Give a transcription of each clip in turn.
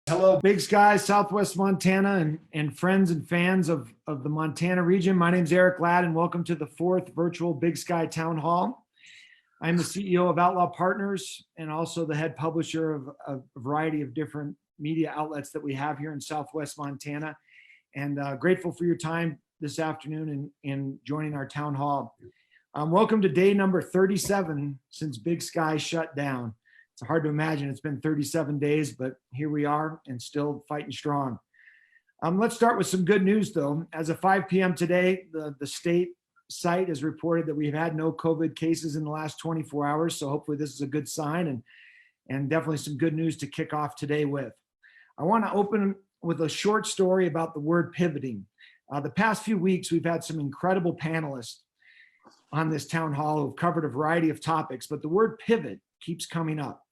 Hello, Big Sky, Southwest Montana, and friends and fans of the Montana region. My name is Eric Ladd, and welcome to the fourth virtual Big Sky Town Hall. I'm the CEO of Outlaw Partners and also the head publisher of a variety of different media outlets that we have here in Southwest Montana. And grateful for your time this afternoon in joining our town hall. Welcome to day number 37 since Big Sky shut down. It's hard to imagine it's been 37 days, but here we are and still fighting strong. Let's start with some good news though. As of 5 p.m. today, the state site has reported that we've had no COVID cases in the last 24 hours. So hopefully this is a good sign and definitely some good news to kick off today with. I want to open with a short story about the word pivoting. The past few weeks, we've had some incredible panelists on this town hall who've covered a variety of topics, but the word pivot keeps coming up.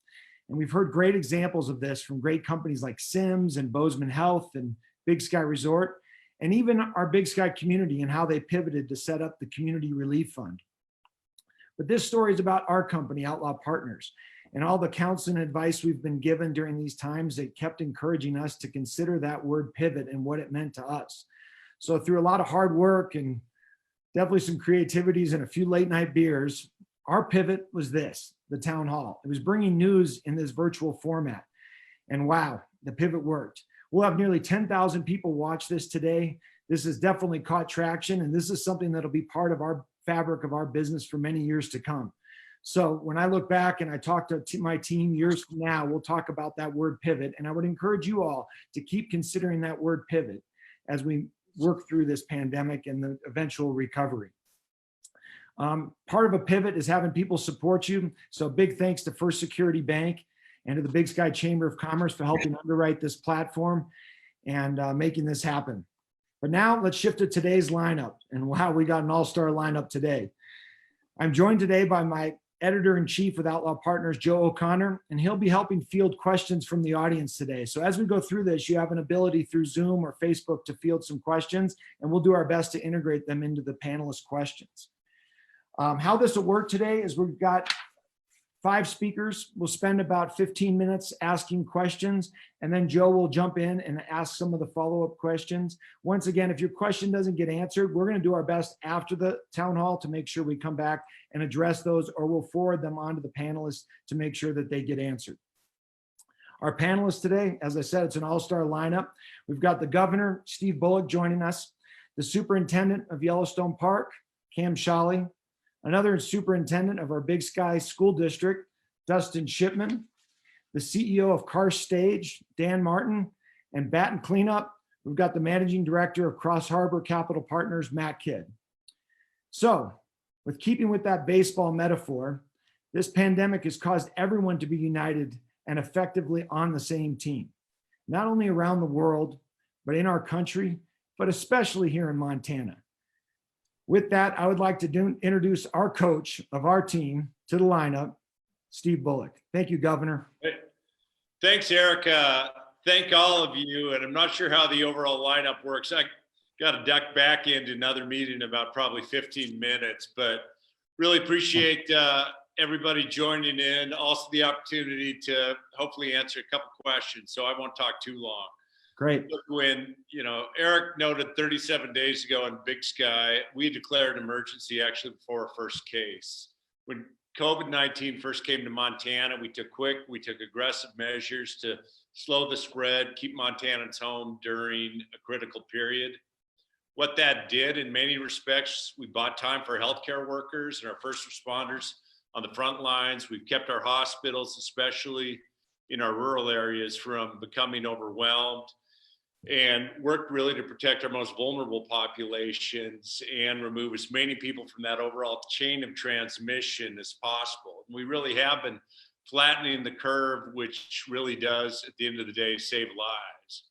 And we've heard great examples of this from great companies like Sims and Bozeman Health and Big Sky Resort, and even our Big Sky community and how they pivoted to set up the Community Relief Fund. But this story is about our company, Outlaw Partners, and all the counsel and advice we've been given during these times that kept encouraging us to consider that word pivot and what it meant to us. So through a lot of hard work and definitely some creativities and a few late night beers, our pivot was this, the town hall. It was bringing news in this virtual format. And wow, the pivot worked. We'll have nearly 10,000 people watch this today. This has definitely caught traction, and this is something that'll be part of our fabric of our business for many years to come. So when I look back and I talk to my team years from now, we'll talk about that word pivot. And I would encourage you all to keep considering that word pivot as we work through this pandemic and the eventual recovery. Part of a pivot is having people support you. So big thanks to First Security Bank and to the Big Sky Chamber of Commerce for helping underwrite this platform and making this happen. But now let's shift to today's lineup. And wow, we got an all-star lineup today. I'm joined today by my editor-in-chief with Outlaw Partners, Joe O'Connor, and he'll be helping field questions from the audience today. So as we go through this, you have an ability through Zoom or Facebook to field some questions, and we'll do our best to integrate them into the panelist questions. How this will work today is we've got 5 speakers. We'll spend about 15 minutes asking questions, and then Joe will jump in and ask some of the follow-up questions. Once again, if your question doesn't get answered, we're going to do our best after the town hall to make sure we come back and address those, or we'll forward them on to the panelists to make sure that they get answered. Our panelists today, as I said, it's an all-star lineup. We've got the governor, Steve Bullock, joining us, the superintendent of Yellowstone Park, Sholly, another superintendent of our Big Sky School District, Dustin Shipman, the CEO of Karst Stage, Dan Martin, and Batten Cleanup, we've got the managing director of CrossHarbor Capital Partners, Matt Kidd. So, with keeping with that baseball metaphor, this pandemic has caused everyone to be united and effectively on the same team, not only around the world, but in our country, but especially here in Montana. With that, I would like to introduce our coach of our team to the lineup, Steve Bullock. Thank you, Governor. Hey, thanks, Eric. Thank all of you. And I'm not sure how the overall lineup works. I got to duck back into another meeting in about probably 15 minutes, but really appreciate everybody joining in. Also the opportunity to hopefully answer a couple questions, so I won't talk too long. Great. When, Eric noted 37 days ago in Big Sky, we declared an emergency actually before our first case. When COVID-19 first came to Montana, we took aggressive measures to slow the spread, keep Montanans home during a critical period. What that did in many respects, we bought time for healthcare workers and our first responders on the front lines. We've kept our hospitals, especially in our rural areas, from becoming overwhelmed, and worked really to protect our most vulnerable populations and remove as many people from that overall chain of transmission as possible. And we really have been flattening the curve, which really does, at the end of the day, save lives.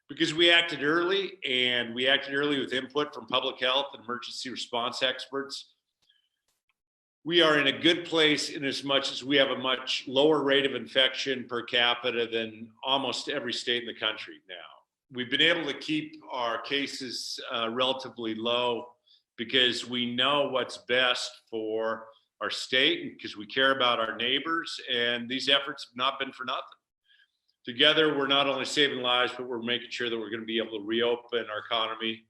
Because we acted early, and we acted early with input from public health and emergency response experts. We are in a good place in as much as we have a much lower rate of infection per capita than almost every state in the country now. We've been able to keep our cases relatively low because we know what's best for our state and because we care about our neighbors, and these efforts have not been for nothing. Together, we're not only saving lives, but we're making sure that we're going to be able to reopen our economy,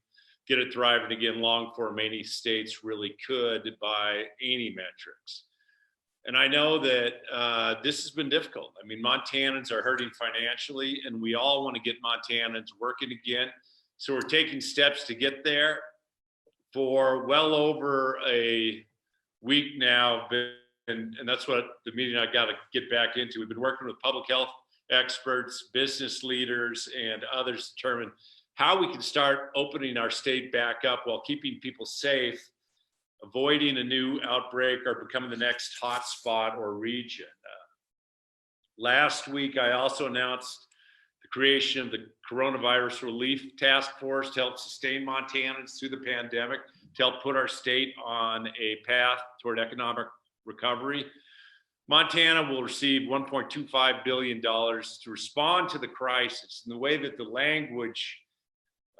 get it thriving again long before many states really could by any metrics. And I know that this has been difficult. I mean, Montanans are hurting financially, and we all want to get Montanans working again. So we're taking steps to get there. For well over a week now, and that's what the meeting I got to get back into. We've been working with public health experts, business leaders, and others to determine how we can start opening our state back up while keeping people safe, avoiding a new outbreak or becoming the next hotspot or region. Last week, I also announced the creation of the Coronavirus Relief Task Force to help sustain Montanans through the pandemic, to help put our state on a path toward economic recovery. Montana will receive $1.25 billion to respond to the crisis. And the way that the language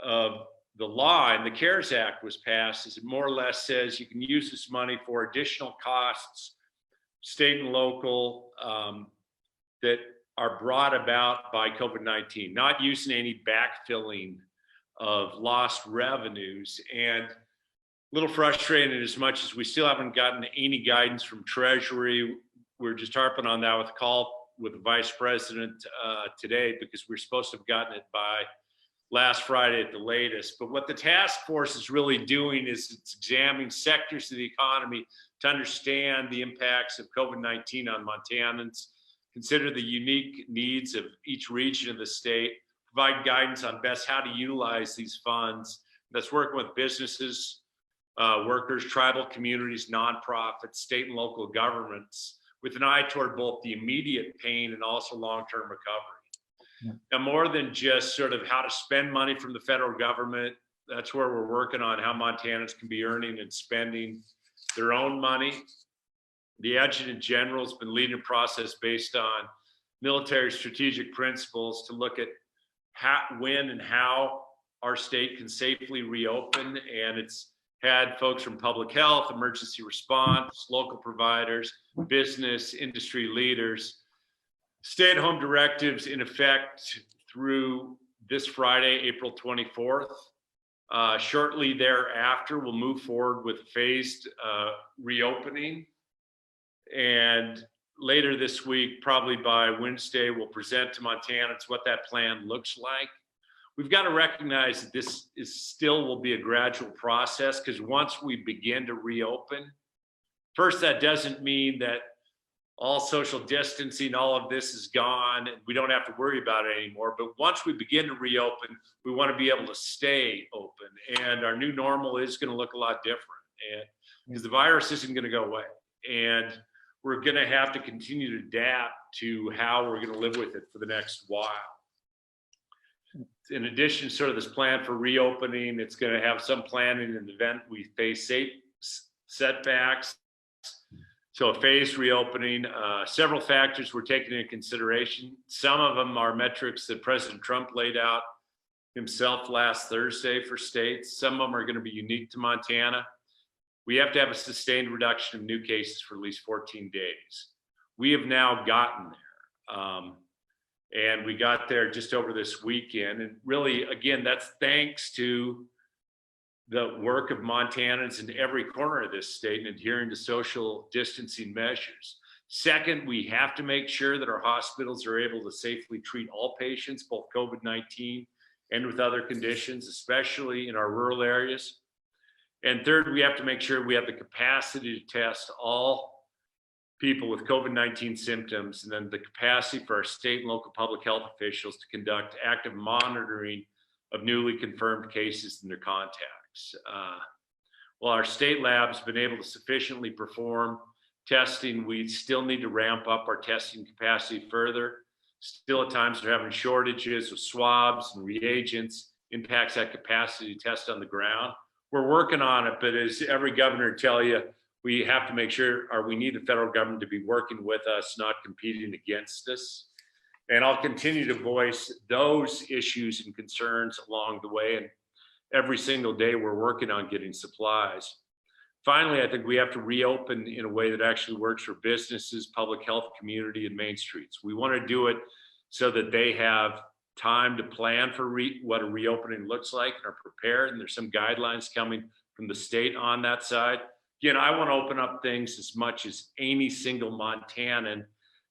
of the law and the CARES Act was passed is it more or less says you can use this money for additional costs, state and local, that are brought about by COVID-19, not using any backfilling of lost revenues. And a little frustrating as much as we still haven't gotten any guidance from Treasury. We're just harping on that with a call with the Vice President today, because we're supposed to have gotten it by last Friday at the latest. But what the task force is really doing is it's examining sectors of the economy to understand the impacts of COVID-19 on Montanans, consider the unique needs of each region of the state, provide guidance on best how to utilize these funds. That's working with businesses, workers, tribal communities, nonprofits, state and local governments, with an eye toward both the immediate pain and also long-term recovery. Yeah. Now, more than just sort of how to spend money from the federal government, that's where we're working on how Montanans can be earning and spending their own money. The Adjutant General has been leading a process based on military strategic principles to look at how, when and how our state can safely reopen. And it's had folks from public health, emergency response, local providers, business, industry leaders. Stay-at-home directives in effect through this Friday, April 24th. Shortly thereafter, we'll move forward with phased reopening. And later this week, probably by Wednesday, we'll present to Montanans what that plan looks like. We've got to recognize that this is still will be a gradual process, because once we begin to reopen, first, that doesn't mean that all social distancing, all of this is gone and we don't have to worry about it anymore. But once we begin to reopen, we want to be able to stay open, and our new normal is going to look a lot different, and because the virus isn't going to go away, and we're going to have to continue to adapt to how we're going to live with it for the next while. In addition, sort of this plan for reopening, it's going to have some planning in the event we face setbacks. So a phased reopening, several factors were taken into consideration. Some of them are metrics that President Trump laid out himself last Thursday for states. Some of them are going to be unique to Montana. We have to have a sustained reduction of new cases for at least 14 days. We have now gotten there. And we got there just over this weekend. And really, again, that's thanks to the work of Montanans in every corner of this state and adhering to social distancing measures. Second, we have to make sure that our hospitals are able to safely treat all patients, both COVID-19 and with other conditions, especially in our rural areas. And third, we have to make sure we have the capacity to test all people with COVID-19 symptoms, and then the capacity for our state and local public health officials to conduct active monitoring of newly confirmed cases and their contacts. While our state labs have been able to sufficiently perform testing, we still need to ramp up our testing capacity further. Still at times we're having shortages of swabs and reagents, impacts that capacity to test on the ground. We're working on it, but as every governor tell you, we have to make sure, or we need the federal government to be working with us, not competing against us. And I'll continue to voice those issues and concerns along the way. And every single day we're working on getting supplies. Finally, I think we have to reopen in a way that actually works for businesses, public health, community, and main streets. We want to do it so that they have time to plan for what a reopening looks like and are prepared. And there's some guidelines coming from the state on that side. Again, I want to open up things as much as any single Montanan,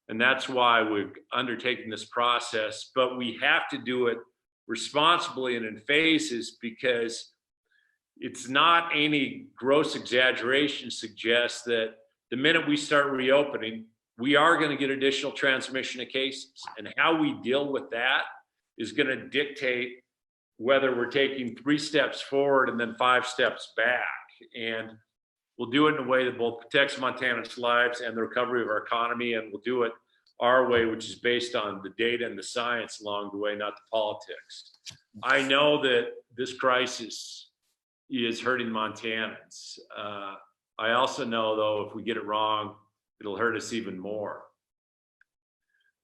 and that's why we've undertaken this process. But we have to do it responsibly and in phases, because it's not any gross exaggeration to suggest that the minute we start reopening, we are going to get additional transmission of cases. And how we deal with that is going to dictate whether we're taking 3 steps forward and then 5 steps back. And we'll do it in a way that both protects Montana's lives and the recovery of our economy. And we'll do it our way, which is based on the data and the science along the way, not the politics. I know that this crisis is hurting Montanans. I also know, though, if we get it wrong, it'll hurt us even more.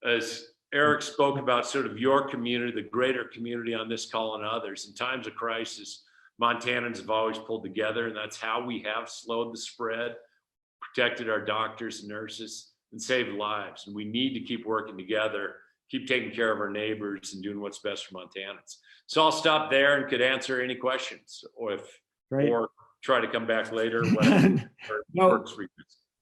As Eric spoke about sort of your community, the greater community on this call and others, in times of crisis, Montanans have always pulled together, and that's how we have slowed the spread, protected our doctors and nurses, and saved lives. And we need to keep working together, keep taking care of our neighbors, and doing what's best for Montanans. So I'll stop there and could answer any questions, or try to come back later. No,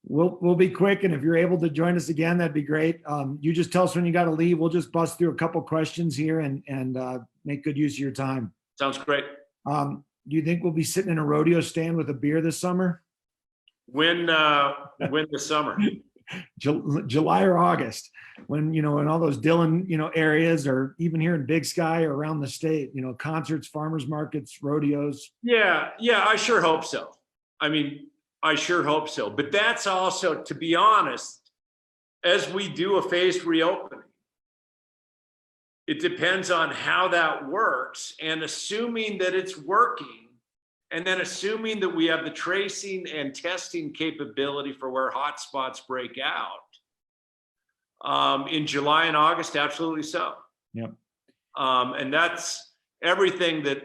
we'll be quick, and if you're able to join us again, that'd be great. You just tell us when you got to leave. We'll just bust through a couple questions here and make good use of your time. Sounds great. Do you think we'll be sitting in a rodeo stand with a beer this summer? When the summer? July or August, when in all those Dillon areas, or even here in Big Sky or around the state, concerts, farmers markets, rodeos. Yeah, I sure hope so. I sure hope so. But that's also, to be honest, as we do a phased reopening, it depends on how that works, and assuming that it's working, and then assuming that we have the tracing and testing capability for where hotspots break out. In July and August, absolutely so. Yep. And that's everything that,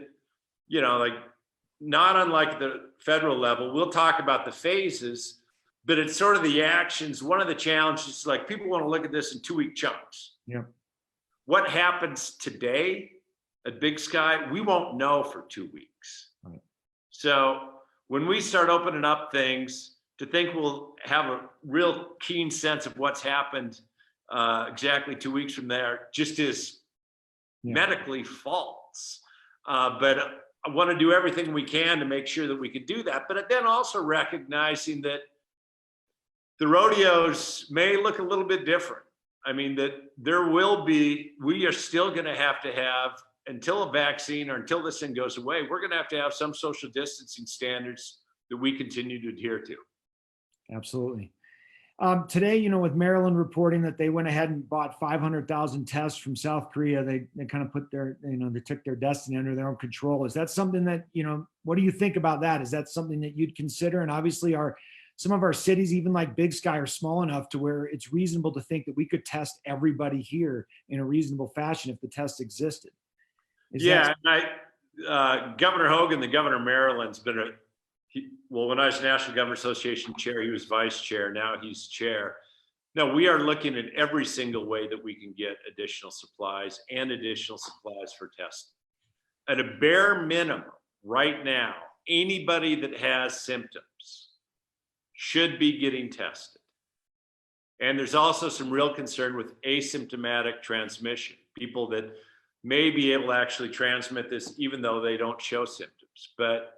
not unlike the federal level, we'll talk about the phases, but it's sort of the actions. One of the challenges, like, people want to look at this in 2-week chunks. Yep. What happens today at Big Sky, we won't know for 2 weeks. Right. So when we start opening up things, to think we'll have a real keen sense of what's happened exactly 2 weeks from there just is medically false. But I want to do everything we can to make sure that we can do that. But then also recognizing that the rodeos may look a little bit different. That we are still going to have, until a vaccine or until this thing goes away, we're going to have some social distancing standards that we continue to adhere to. Absolutely. Today, with Maryland reporting that they went ahead and bought 500,000 tests from South Korea, they kind of put their, they took their destiny under their own control. Is that something that, what do you think about that? Is that something that you'd consider? And obviously some of our cities, even like Big Sky, are small enough to where it's reasonable to think that we could test everybody here in a reasonable fashion if the test existed. Governor Hogan, the governor of Maryland's been when I was National Governor Association chair, he was vice chair. Now he's chair. No, we are looking at every single way that we can get additional supplies for testing. At a bare minimum, right now, anybody that has symptoms should be getting tested. And there's also some real concern with asymptomatic transmission, people that may be able to actually transmit this even though they don't show symptoms. But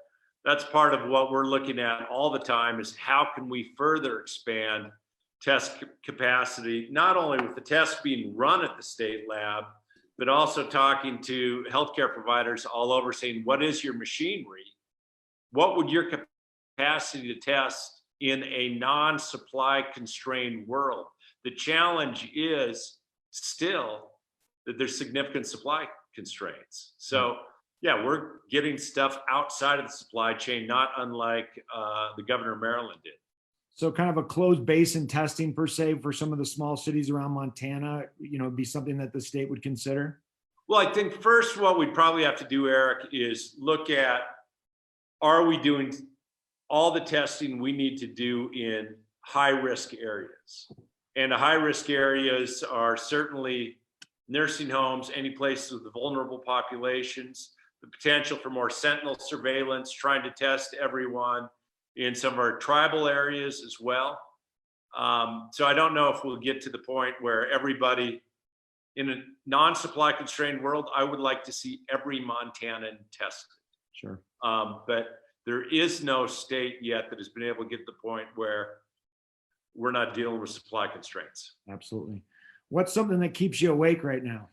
that's part of what we're looking at all the time, is how can we further expand test capacity, not only with the tests being run at the state lab, but also talking to healthcare providers all over, saying, what is your machinery? What would your capacity to test in a non-supply constrained world? The challenge is still that there's significant supply constraints. So yeah, we're getting stuff outside of the supply chain, not unlike the governor of Maryland did. So kind of a closed basin testing per se for some of the small cities around Montana, be something that the state would consider? Well, I think first what we'd probably have to do, Eric, is look at, are we doing all the testing we need to do in high risk areas? And the high risk areas are certainly nursing homes, any places with the vulnerable populations, the potential for more sentinel surveillance, trying to test everyone in some of our tribal areas as well. So I don't know if we'll get to the point where everybody in a non-supply constrained world, I would like to see every Montanan tested. Sure. But there is no state yet that has been able to get to the point where we're not dealing with supply constraints. Absolutely. What's something that keeps you awake right now?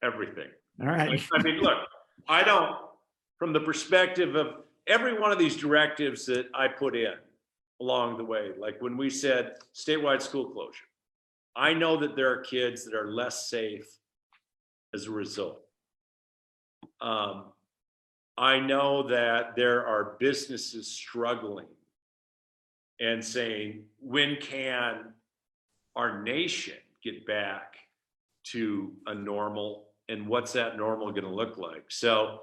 Everything. All right. I mean, look, I don't, from the perspective of every one of these directives that I put in along the way, like when we said statewide school closure, I know that there are kids that are less safe as a result. I know that there are businesses struggling and saying, when can our nation get back to a normal, and what's that normal going to look like? So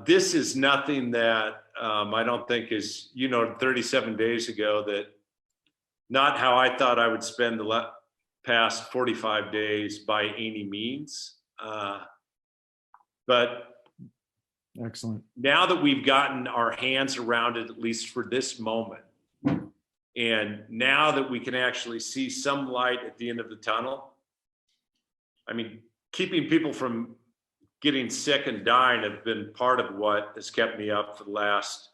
this is nothing that I don't think is, 37 days ago, that not how I thought I would spend the past 45 days by any means. But excellent. Now that we've gotten our hands around it, at least for this moment, and now that we can actually see some light at the end of the tunnel, I mean, keeping people from getting sick and dying have been part of what has kept me up for the last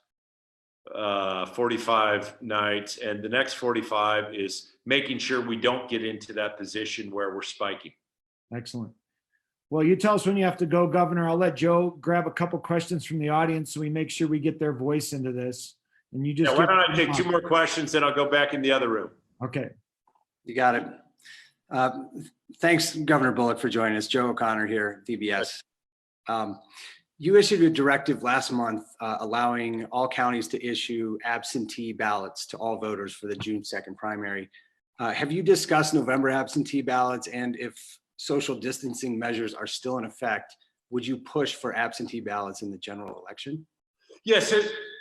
45 nights. And the next 45 is making sure we don't get into that position where we're spiking. Excellent. Well, you tell us when you have to go, Governor. I'll let Joe grab a couple questions from the audience so we make sure we get their voice into this. And you just why don't I take 2 more questions, then I'll go back in the other room. Okay. You got it. Thanks, Governor Bullock, for joining us. Joe O'Connor here, VBS. You issued a directive last month allowing all counties to issue absentee ballots to all voters for the June 2nd primary. Have you discussed November absentee ballots? And if social distancing measures are still in effect, would you push for absentee ballots in the general election? Yes.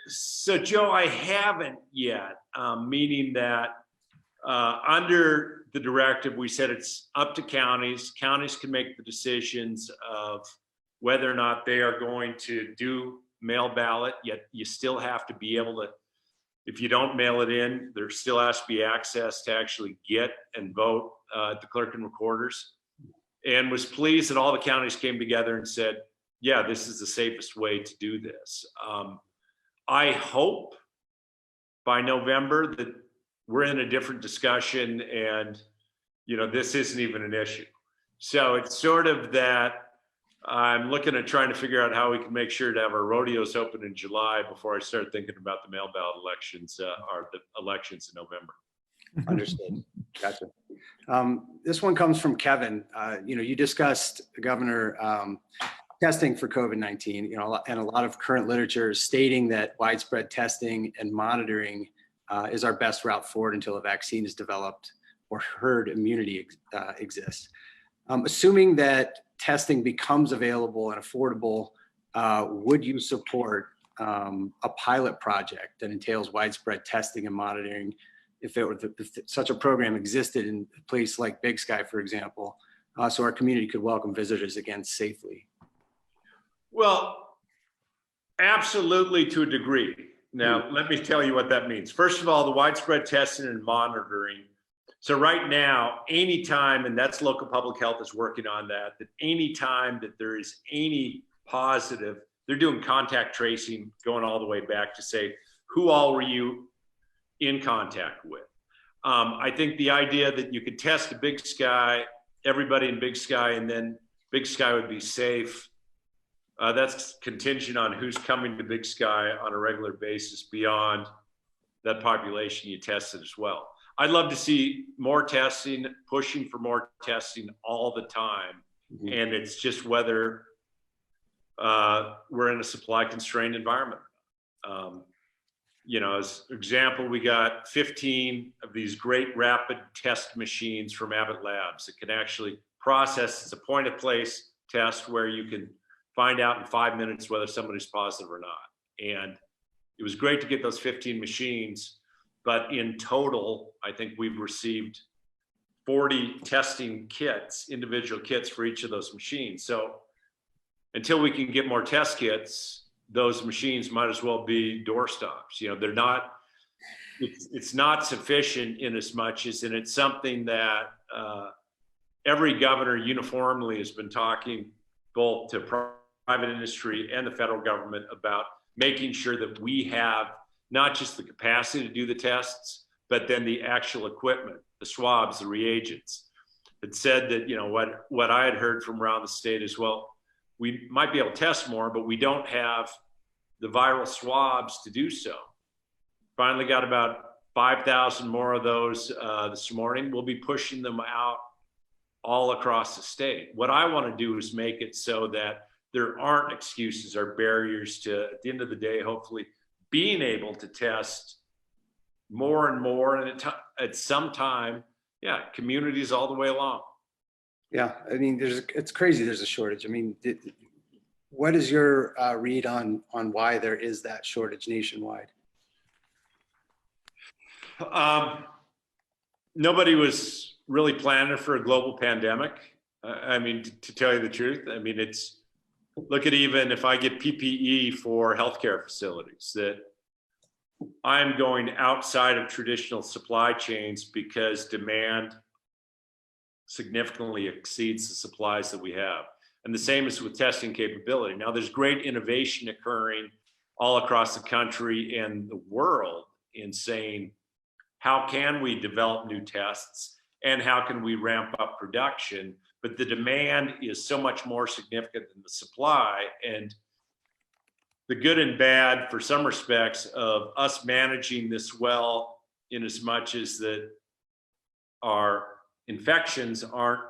So Joe, I haven't yet, meaning that under the directive, we said it's up to counties. Counties can make the decisions of whether or not they are going to do mail ballot, yet you still have to be able to, if you don't mail it in, there still has to be access to actually get and vote at the clerk and recorders. And was pleased that all the counties came together and said, yeah, this is the safest way to do this. I hope by November that we're in a different discussion and, this isn't even an issue. So it's sort of that I'm looking at trying to figure out how we can make sure to have our rodeos open in July before I start thinking about the mail ballot elections or the elections in November. Understood. Gotcha. This one comes from Kppen. You discussed, Governor, testing for COVID-19, and a lot of current literature stating that widespread testing and monitoring is our best route forward until a vaccine is developed or herd immunity exists. Assuming that testing becomes available and affordable, would you support a pilot project that entails widespread testing and monitoring if such a program existed in a place like Big Sky, for example, so our community could welcome visitors again safely? Well, absolutely, to a degree. Now, let me tell you what that means. First of all, the widespread testing and monitoring. So right now, anytime, and that's local public health is working on that anytime that there is any positive, they're doing contact tracing, going all the way back to say, who all were you in contact with? I think the idea that you could test a Big Sky, everybody in Big Sky, and then Big Sky would be safe. That's contingent on who's coming to Big Sky on a regular basis beyond that population you tested as well. I'd love to see more testing, pushing for more testing all the time. Mm-hmm. And it's just whether we're in a supply constrained environment. As an example, we got 15 of these great rapid test machines from Abbott Labs that can actually process. It's a point of place test where you can find out in 5 minutes whether somebody's positive or not. And it was great to get those 15 machines, but in total, I think we've received 40 testing kits, individual kits for each of those machines. So until we can get more test kits, those machines might as well be doorstops. They're not, it's not sufficient in as much as, and it's something that every governor uniformly has been talking both to private industry and the federal government about making sure that we have not just the capacity to do the tests, but then the actual equipment, the swabs, the reagents. It said that, what I had heard from around the state is, well, we might be able to test more, but we don't have the viral swabs to do so. Finally got about 5,000 more of those this morning. We'll be pushing them out all across the state. What I want to do is make it so that there aren't excuses or barriers to, at the end of the day, hopefully being able to test more and more. And at some time, communities all the way along. Yeah, I mean, it's crazy. There's a shortage. I mean, what is your read on why there is that shortage nationwide? Nobody was really planning for a global pandemic. I mean, to tell you the truth, I mean, look at, even if I get PPE for healthcare facilities, that I'm going outside of traditional supply chains because demand significantly exceeds the supplies that we have. And the same is with testing capability. Now, there's great innovation occurring all across the country and the world in saying, how can we develop new tests and how can we ramp up production? But the demand is so much more significant than the supply. And the good and bad, for some respects, of us managing this well, in as much as that our infections aren't,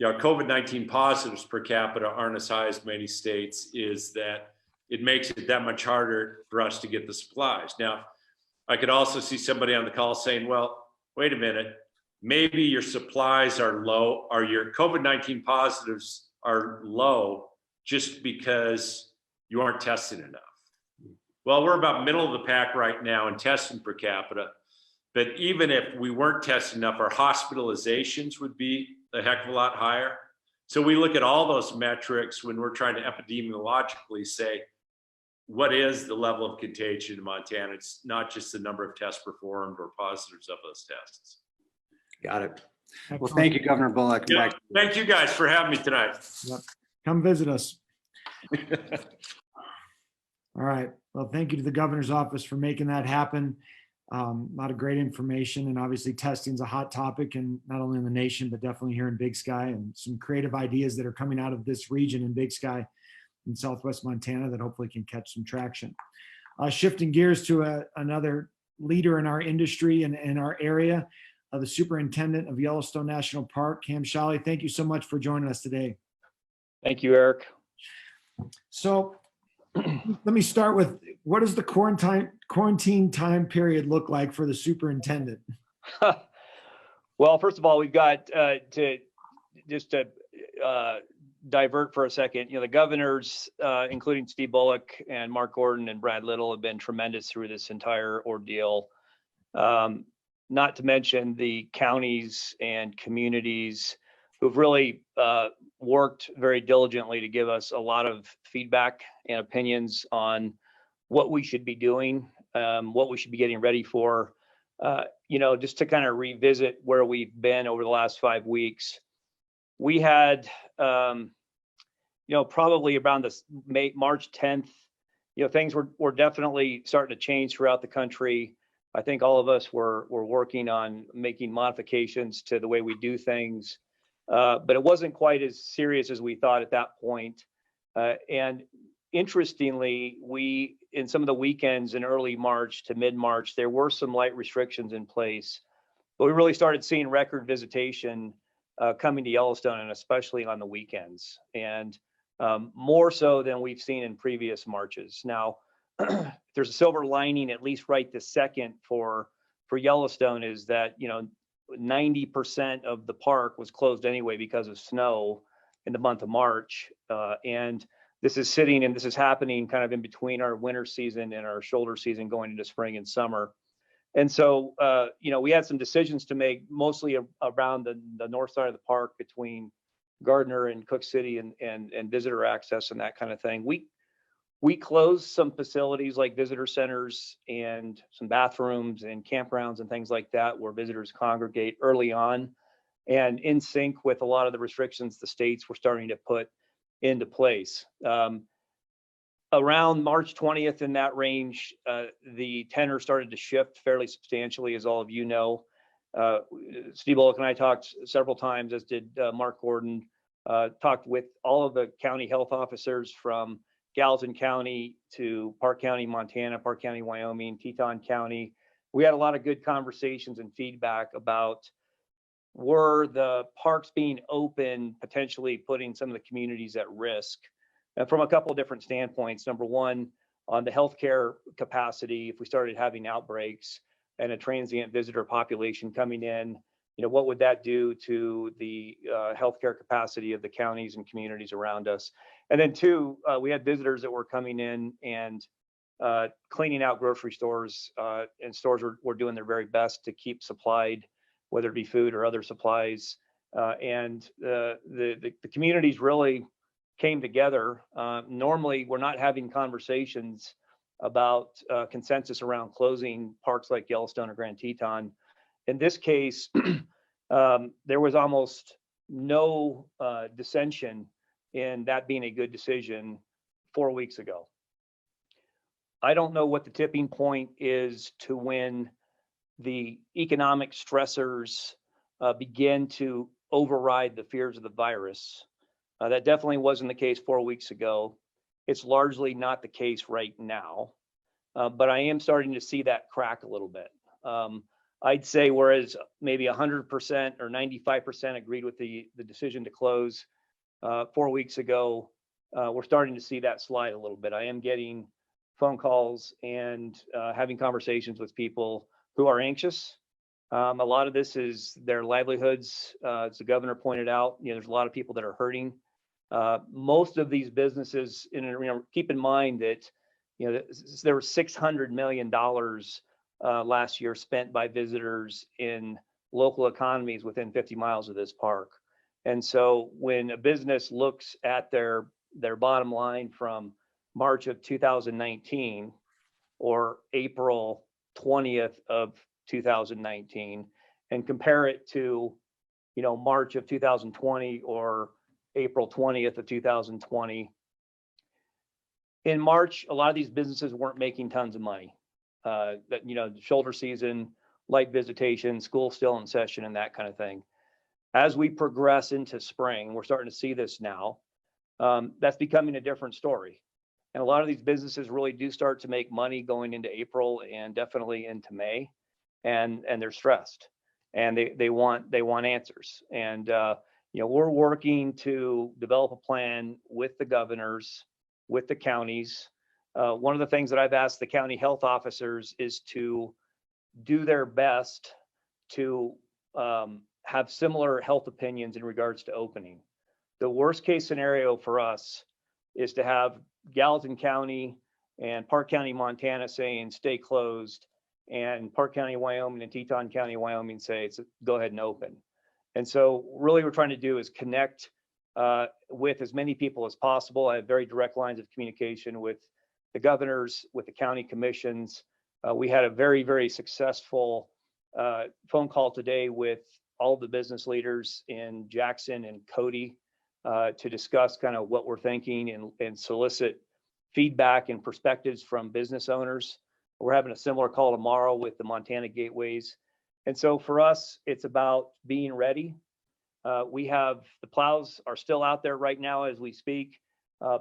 COVID-19 positives per capita aren't as high as many states, is that it makes it that much harder for us to get the supplies. Now, I could also see somebody on the call saying, well, wait a minute, maybe your supplies are low, or your COVID-19 positives are low just because you aren't testing enough. Well, we're about middle of the pack right now in testing per capita. But even if we weren't testing enough, our hospitalizations would be a heck of a lot higher. So we look at all those metrics when we're trying to epidemiologically say, what is the level of contagion in Montana? It's not just the number of tests performed or positives of those tests. Got it. Well, thank you, Governor Bullock. Yeah, thank you guys for having me tonight. Yep. Come visit us. All right. Well, thank you to the governor's office for making that happen. A lot of great information, and obviously testing is a hot topic, and not only in the nation, but definitely here in Big Sky, and some creative ideas that are coming out of this region in Big Sky in Southwest Montana that hopefully can catch some traction. Shifting gears to another leader in our industry and in our area, the Superintendent of Yellowstone National Park, Sholly. Thank you so much for joining us today. Thank you, Eric. So let me start with, what does the quarantine time period look like for the superintendent? Well, first of all, we've got to divert for a second. The governors, including Steve Bullock and Mark Gordon and Brad Little, have been tremendous through this entire ordeal. Not to mention the counties and communities who've really worked very diligently to give us a lot of feedback and opinions on what we should be doing, what we should be getting ready for. Just to kind of revisit where we've been over the last 5 weeks, we had, probably around March 10th, things were definitely starting to change throughout the country. I think all of us were working on making modifications to the way we do things, but it wasn't quite as serious as we thought at that point. And interestingly, in some of the weekends in early March to mid-March, there were some light restrictions in place, but we really started seeing record visitation coming to Yellowstone, and especially on the weekends, and more so than we've seen in previous Marches. Now, there's a silver lining, at least right this second, for Yellowstone, is that 90% of the park was closed anyway because of snow in the month of March, and this is happening kind of in between our winter season and our shoulder season going into spring and summer. And so, we had some decisions to make, mostly around the north side of the park between Gardner and Cook City and visitor access and that kind of thing. We closed some facilities like visitor centers and some bathrooms and campgrounds and things like that where visitors congregate early on, and in sync with a lot of the restrictions the states were starting to put into place. Around March 20th, in that range, the tenor started to shift fairly substantially, as all of you know. Steve Bullock and I talked several times, as did Mark Gordon, talked with all of the county health officers from Gallatin County to Park County, Montana, Park County, Wyoming, Teton County. We had a lot of good conversations and feedback about, were the parks being open potentially putting some of the communities at risk? And from a couple of different standpoints. Number one, on the healthcare capacity, if we started having outbreaks and a transient visitor population coming in, what would that do to the healthcare capacity of the counties and communities around us? And then two, we had visitors that were coming in and cleaning out grocery stores, and stores were doing their very best to keep supplied, whether it be food or other supplies. And the communities really came together. Normally, we're not having conversations about consensus around closing parks like Yellowstone or Grand Teton. In this case, there was almost no dissension in that being a good decision 4 weeks ago. I don't know what the tipping point is to when the economic stressors begin to override the fears of the virus. That definitely wasn't the case 4 weeks ago. It's largely not the case right now, but I am starting to see that crack a little bit. I'd say whereas maybe 100% or 95% agreed with the decision to close 4 weeks ago, we're starting to see that slide a little bit. I am getting phone calls and having conversations with people who are anxious. A lot of this is their livelihoods. As the governor pointed out, there's a lot of people that are hurting. Most of these businesses, keep in mind that there was $600 million last year spent by visitors in local economies within 50 miles of this park. And so when a business looks at their bottom line from March of 2019 or April 20th of 2019 and compare it to March of 2020 or April 20th of 2020, in March a lot of these businesses weren't making tons of money. The shoulder season, light visitation, school still in session, and that kind of thing. As we progress into spring, we're starting to see this now. That's becoming a different story. And a lot of these businesses really do start to make money going into April and definitely into May, and they're stressed and they want answers. And we're working to develop a plan with the governors, with the counties. One of the things that I've asked the county health officers is to do their best to have similar health opinions in regards to opening. The worst case scenario for us is to have Gallatin County and Park County, Montana saying stay closed, and Park County, Wyoming and Teton County, Wyoming say go ahead and open. And so really what we're trying to do is connect with as many people as possible. I have very direct lines of communication with the governors, with the county commissions. We had a very, very successful phone call today with all the business leaders in Jackson and Cody to discuss kind of what we're thinking and solicit feedback and perspectives from business owners. We're having a similar call tomorrow with the Montana gateways. And so for us, it's about being ready. We have the plows are still out there right now as we speak,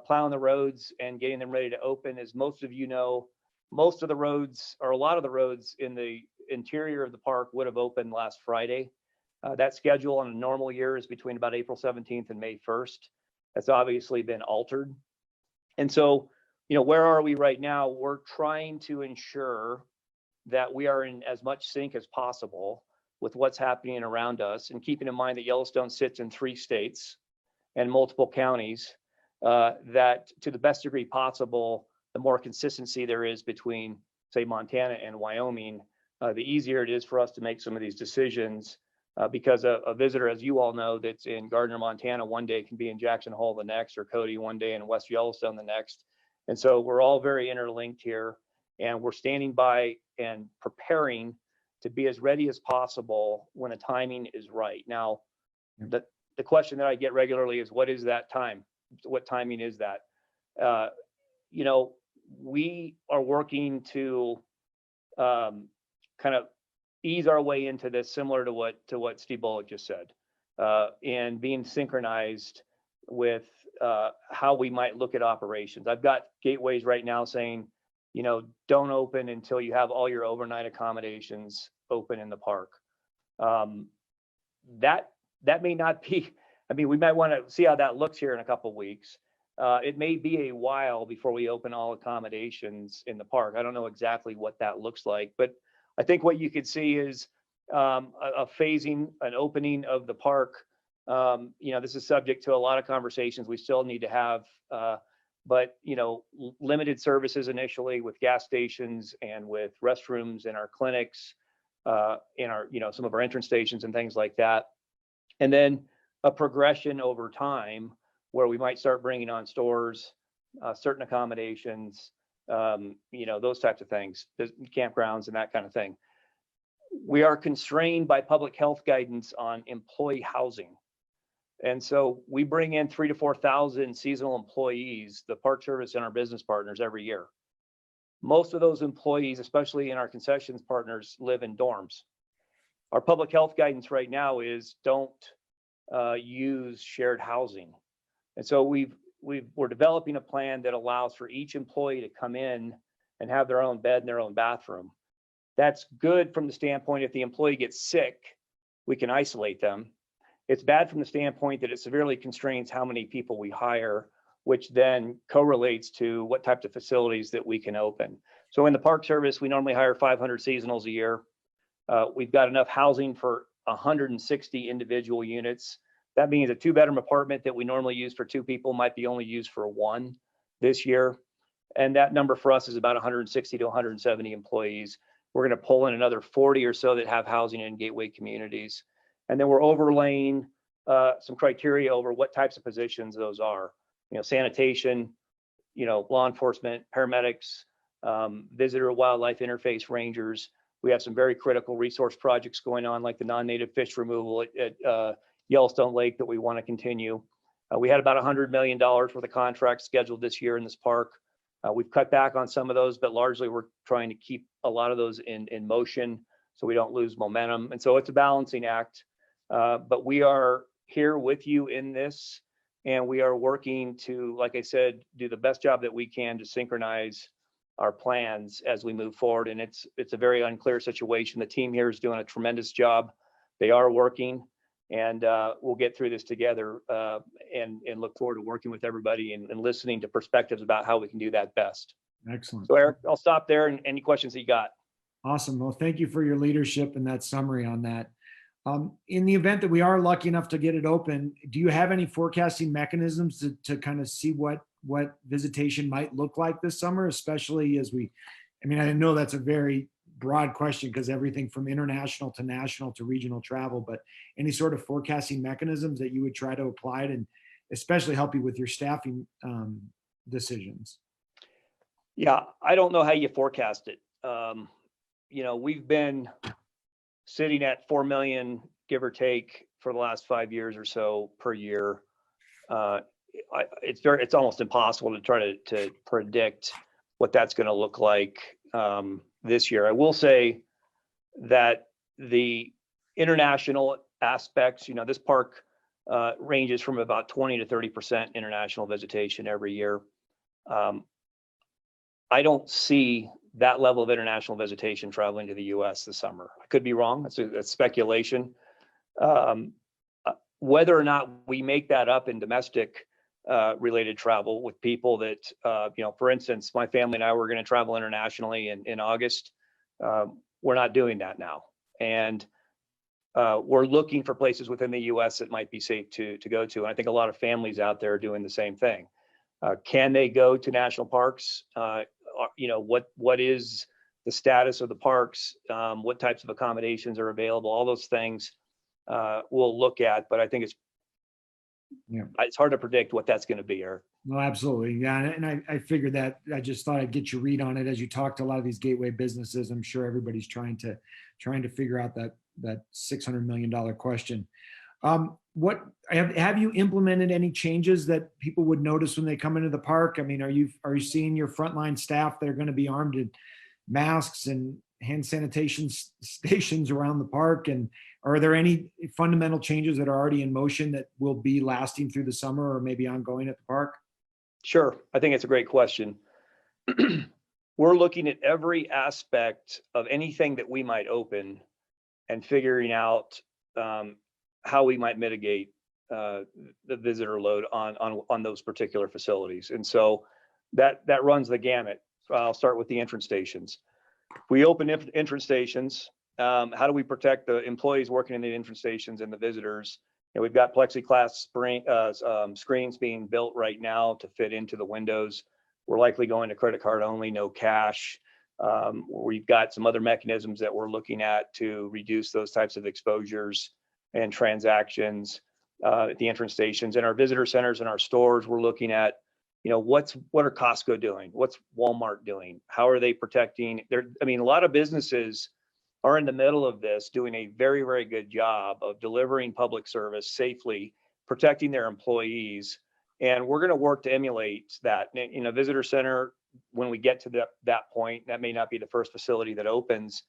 plowing the roads and getting them ready to open. As most of you know, most of the roads, or a lot of the roads in the interior of the park would have opened last Friday. That schedule on a normal year is between about April 17th and May 1st. That's obviously been altered. And so, where are we right now? We're trying to ensure that we are in as much sync as possible with what's happening around us, and keeping in mind that Yellowstone sits in 3 states and multiple counties, that to the best degree possible, the more consistency there is between, say, Montana and Wyoming, the easier it is for us to make some of these decisions. Because a visitor, as you all know, that's in Gardner, Montana, one day can be in Jackson Hole the next, or Cody one day in West Yellowstone the next. And so we're all very interlinked here, and we're standing by and preparing to be as ready as possible when the timing is right. Now, the question that I get regularly is, what is that time? What timing is that? You know, we are working to kind of ease our way into this, similar to what Steve Bullock just said, and being synchronized with how we might look at operations. I've got gateways right now saying, you know, don't open until you have all your overnight accommodations open in the park. That may not be, I mean, we might want to see how that looks here in a couple of weeks. It may be a while before we open all accommodations in the park. I don't know exactly what that looks like, but I think what you could see is a phasing, an opening of the park. You know, this is subject to a lot of conversations we still need to have, but, you know, limited services initially with gas stations and with restrooms in our clinics, in our, you know, some of our entrance stations and things like that. And then a progression over time where we might start bringing on stores, certain accommodations, you know, those types of things, campgrounds and that kind of thing. We are constrained by public health guidance on employee housing. And so we bring in 3,000 to 4,000 seasonal employees, the Park Service and our business partners, every year. Most of those employees, especially in our concessions partners, live in dorms. Our public health guidance right now is don't use shared housing. And so we're developing a plan that allows for each employee to come in and have their own bed and their own bathroom. That's good from the standpoint if the employee gets sick, we can isolate them. It's bad from the standpoint that it severely constrains how many people we hire, which then correlates to what types of facilities that we can open. So in the Park Service, we normally hire 500 seasonals a year. We've got enough housing for 160 individual units. That means a 2-bedroom apartment that we normally use for 2 people might be only used for 1 this year. And that number for us is about 160 to 170 employees. We're going to pull in another 40 or so that have housing in gateway communities. And then we're overlaying some criteria over what types of positions those are. You know, sanitation, you know, law enforcement, paramedics, visitor wildlife interface rangers. We have some very critical resource projects going on, like the non-native fish removal at Yellowstone Lake that we want to continue. We had about $100 million worth of contracts scheduled this year in this park. We've cut back on some of those, but largely we're trying to keep a lot of those in motion so we don't lose momentum. And so it's a balancing act, but we are here with you in this, and we are working to, like I said, do the best job that we can to synchronize our plans as we move forward. And it's a very unclear situation. The team here is doing a tremendous job. They are working, and we'll get through this together, and look forward to working with everybody and listening to perspectives about how we can do that best. Excellent. So Eric, I'll stop there, and any questions that you got. Awesome. Well, thank you for your leadership and that summary on that. In the event that we are lucky enough to get it open, do you have any forecasting mechanisms to kind of see what visitation might look like this summer, especially as I mean, I know that's a very broad question because everything from international to national to regional travel, but any sort of forecasting mechanisms that you would try to apply it and especially help you with your staffing decisions? Yeah, I don't know how you forecast it. You know, we've been sitting at 4 million, give or take, for the last 5 years or so per year. It's almost impossible to try to predict what that's going to look like this year. I will say that the international aspects, you know, this park ranges from about 20 to 30% international visitation every year. I don't see that level of international visitation traveling to the U.S. this summer. I could be wrong. That's speculation. Whether or not we make that up in domestic related travel with people that, you know, for instance, my family and I were going to travel internationally in August. We're not doing that now. And we're looking for places within the U.S. that might be safe to go to. And I think a lot of families out there are doing the same thing. Can they go to national parks? You know, what is the status of the parks, what types of accommodations are available, all those things we'll look at, but I think it's hard to predict what that's going to be, Eric. No, absolutely. Yeah. And I figured that. I just thought I'd get your read on it as you talk to a lot of these gateway businesses. I'm sure everybody's trying to figure out that $600 million question. What have you implemented any changes that people would notice when they come into the park? I mean, are you seeing your frontline staff that are going to be armed with masks and hand sanitation stations around the park? And are there any fundamental changes that are already in motion that will be lasting through the summer or maybe ongoing at the park? Sure. I think it's a great question. We're looking at every aspect of anything that we might open and figuring out how we might mitigate the visitor load on those particular facilities. And so that runs the gamut. I'll start with the entrance stations. We open entrance stations. How do we protect the employees working in the entrance stations and the visitors? And we've got plexiglass screens being built right now to fit into the windows. We're likely going to credit card only, no cash. We've got some other mechanisms that we're looking at to reduce those types of exposures and transactions at the entrance stations. In our visitor centers and our stores, we're looking at, what are Costco doing? What's Walmart doing? How are they protecting a lot of businesses are in the middle of this, doing a very, very good job of delivering public service safely, protecting their employees. And we're going to work to emulate that in a visitor center. When we get to that point, that may not be the first facility that opens.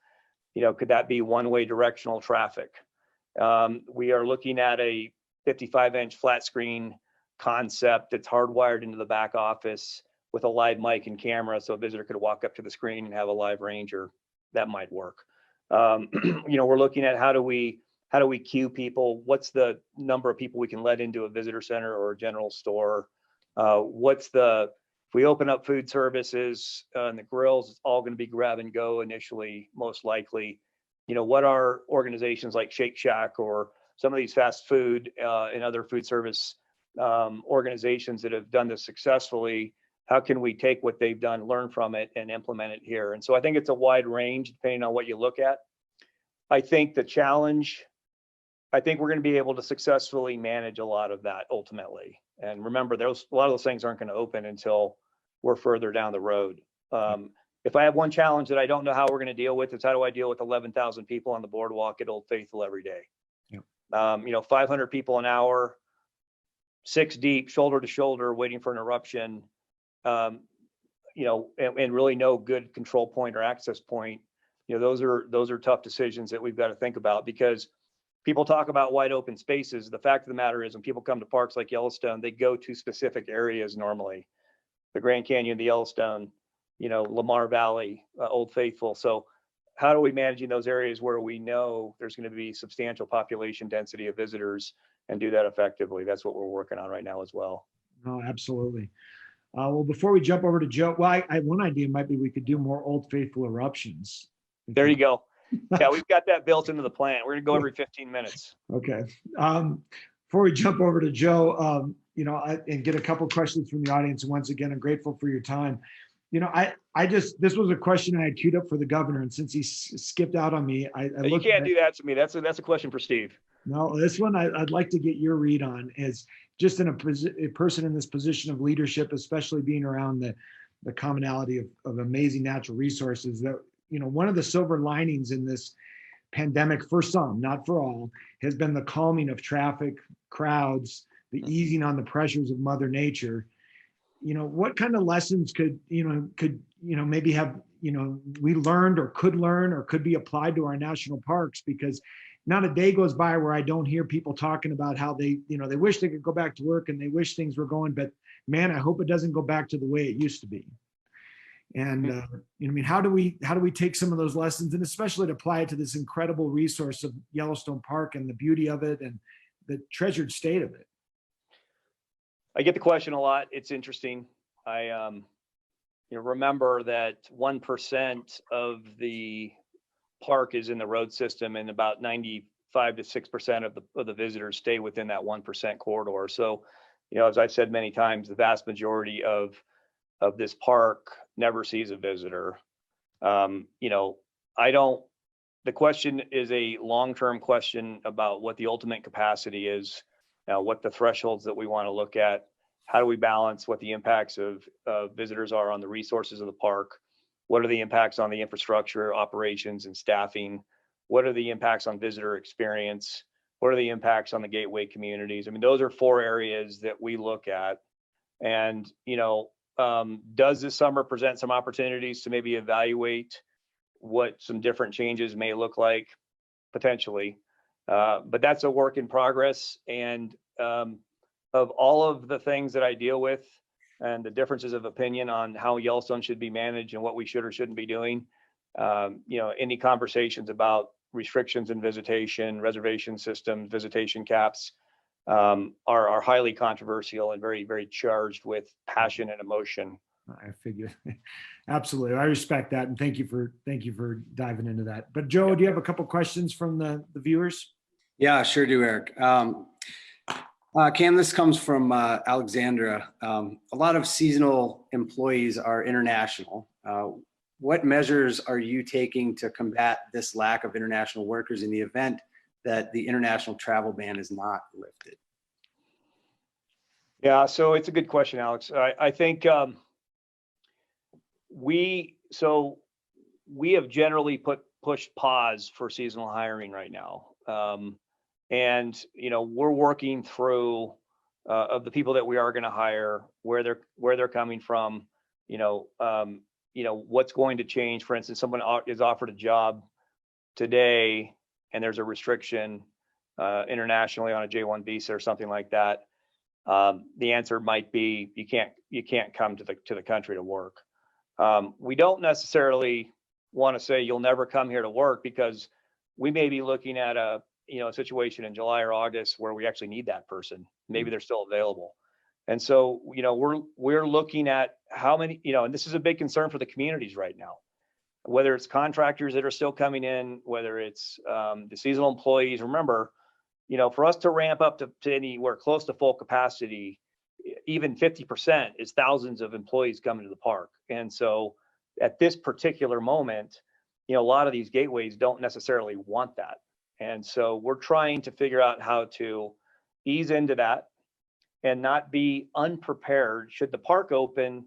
Could that be one-way directional traffic? We are looking at a 55-inch flat screen concept that's hardwired into the back office with a live mic and camera, so a visitor could walk up to the screen and have a live ranger. That might work. We're looking at how do we queue people? What's the number of people we can let into a visitor center or a general store? If we open up food services and the grills, it's all going to be grab and go initially, most likely. What are organizations like Shake Shack or some of these fast food and other food service organizations that have done this successfully? How can we take what they've done, learn from it, and implement it here? And so I think it's a wide range depending on what you look at. I think the challenge, we're going to be able to successfully manage a lot of that ultimately. And remember, a lot of those things aren't going to open until we're further down the road. If I have one challenge that I don't know how we're going to deal with, it's how do I deal with 11,000 people on the boardwalk at Old Faithful every day? Yep. 500 people an hour, 6 deep, shoulder to shoulder, waiting for an eruption, and really no good control point or access point. Those are tough decisions that we've got to think about, because people talk about wide open spaces. The fact of the matter is, when people come to parks like Yellowstone, they go to specific areas normally. The Grand Canyon, the Yellowstone, Lamar Valley, Old Faithful. So how are we managing those areas where we know there's going to be substantial population density of visitors and do that effectively? That's what we're working on right now as well. Oh, absolutely. Well, before we jump over to Joe, I one idea might be we could do more Old Faithful eruptions. There you go. Yeah, we've got that built into the plan. We're going to go every 15 minutes. Okay. Before we jump over to Joe, and get a couple questions from the audience. And once again, I'm grateful for your time. This was a question I had queued up for the governor, and since he skipped out on me, you can't do that to me. That's a question for Steve. No, this one I'd like to get your read on, is just in a person in this position of leadership, especially being around the commonality of amazing natural resources, that, one of the silver linings in this pandemic, for some, not for all, has been the calming of traffic, crowds, the easing on the pressures of Mother Nature. What kind of lessons could maybe have, we learned or could be applied to our national parks? Because not a day goes by where I don't hear people talking about how they wish they could go back to work and they wish things were going, but man, I hope it doesn't go back to the way it used to be. And how do we take some of those lessons and especially to apply it to this incredible resource of Yellowstone Park and the beauty of it and the treasured state of it? I get the question a lot. It's interesting. I remember that 1% of the park is in the road system, and about 95 to 6% of the visitors stay within that 1% corridor. So, as I've said many times, the vast majority of this park never sees a visitor. You know, the question is a long-term question about what the ultimate capacity is, what the thresholds that we want to look at, how do we balance what the impacts of visitors are on the resources of the park, what are the impacts on the infrastructure, operations, and staffing, what are the impacts on visitor experience, what are the impacts on the gateway communities. I mean, those are 4 areas that we look at. And, you know, does this summer present some opportunities to maybe evaluate what some different changes may look like? Potentially. But that's a work in progress. And of all of the things that I deal with and the differences of opinion on how Yellowstone should be managed and what we should or shouldn't be doing, you know, any conversations about restrictions in visitation, reservation systems, visitation caps are highly controversial and very, very charged with passion and emotion. I figure. Absolutely. I respect that. And thank you for diving into that. But Joe, do you have a couple questions from the viewers? Yeah, sure do, Eric. Cam, this comes from Alexandra. A lot of seasonal employees are international. What measures are you taking to combat this lack of international workers in the event that the international travel ban is not lifted? Yeah, so it's a good question, Alex. I think we have generally pushed pause for seasonal hiring right now. And, you know, we're working through of the people that we are going to hire, where they're coming from, you know, what's going to change. For instance, someone is offered a job today and there's a restriction internationally on a J1 visa or something like that. The answer might be you can't come to the country to work. We don't necessarily want to say you'll never come here to work, because we may be looking at a situation in July or August where we actually need that person. Maybe they're still available. And so, you know, we're looking at how many, you know, and this is a big concern for the communities right now, whether it's contractors that are still coming in, whether it's the seasonal employees. Remember, you know, for us to ramp up to anywhere close to full capacity, even 50% is thousands of employees coming to the park. And so at this particular moment, you know, a lot of these gateways don't necessarily want that. And so we're trying to figure out how to ease into that and not be unprepared should the park open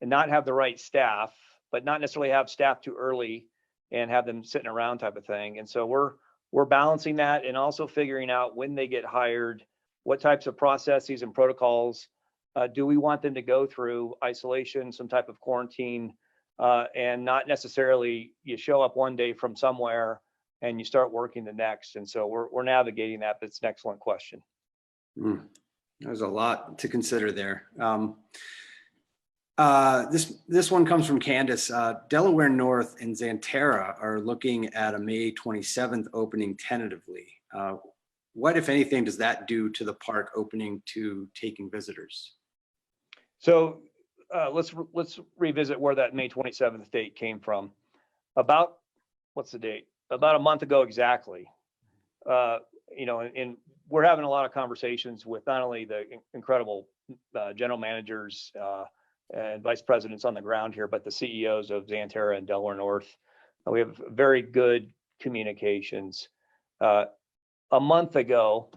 and not have the right staff, but not necessarily have staff too early and have them sitting around type of thing. And so we're balancing that, and also figuring out when they get hired, what types of processes and protocols do we want them to go through, isolation, some type of quarantine, and not necessarily you show up one day from somewhere and you start working the next. And so we're navigating that. But it's an excellent question. There's a lot to consider there. This one comes from Candace. Delaware North and Xanterra are looking at a May 27th opening tentatively. What, if anything, does that do to the park opening to taking visitors? So let's revisit where that May 27th date came from. About, what's the date? About a month ago exactly. You know, and we're having a lot of conversations with not only the incredible general managers and vice presidents on the ground here, but the CEOs of Xanterra and Delaware North. We have very good communications. A month ago,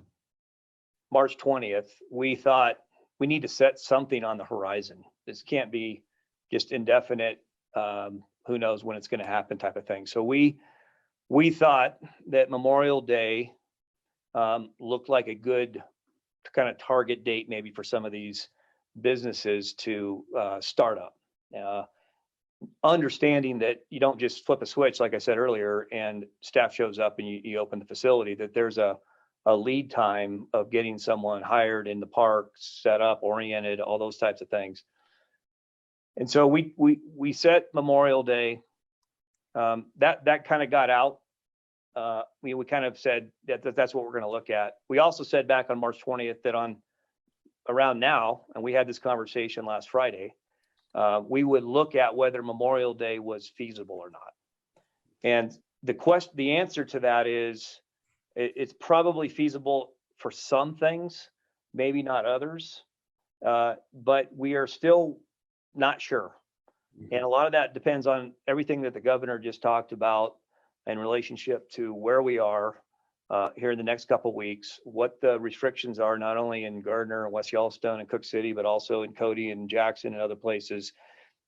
March 20th, we thought we need to set something on the horizon. This can't be just indefinite, who knows when it's going to happen type of thing. So we thought that Memorial Day looked like a good kind of target date maybe for some of these businesses to start up. Understanding that you don't just flip a switch, like I said earlier, and staff shows up and you open the facility, that there's a lead time of getting someone hired in the park, set up, oriented, all those types of things. And so we set Memorial Day. That kind of got out. We kind of said that's what we're going to look at. We also said back on March 20th that on around now, and we had this conversation last Friday, we would look at whether Memorial Day was feasible or not. And the answer to that is it's probably feasible for some things, maybe not others, but we are still not sure. And a lot of that depends on everything that the governor just talked about in relationship to where we are here in the next couple of weeks, what the restrictions are, not only in Gardner and West Yellowstone and Cook City, but also in Cody and Jackson and other places,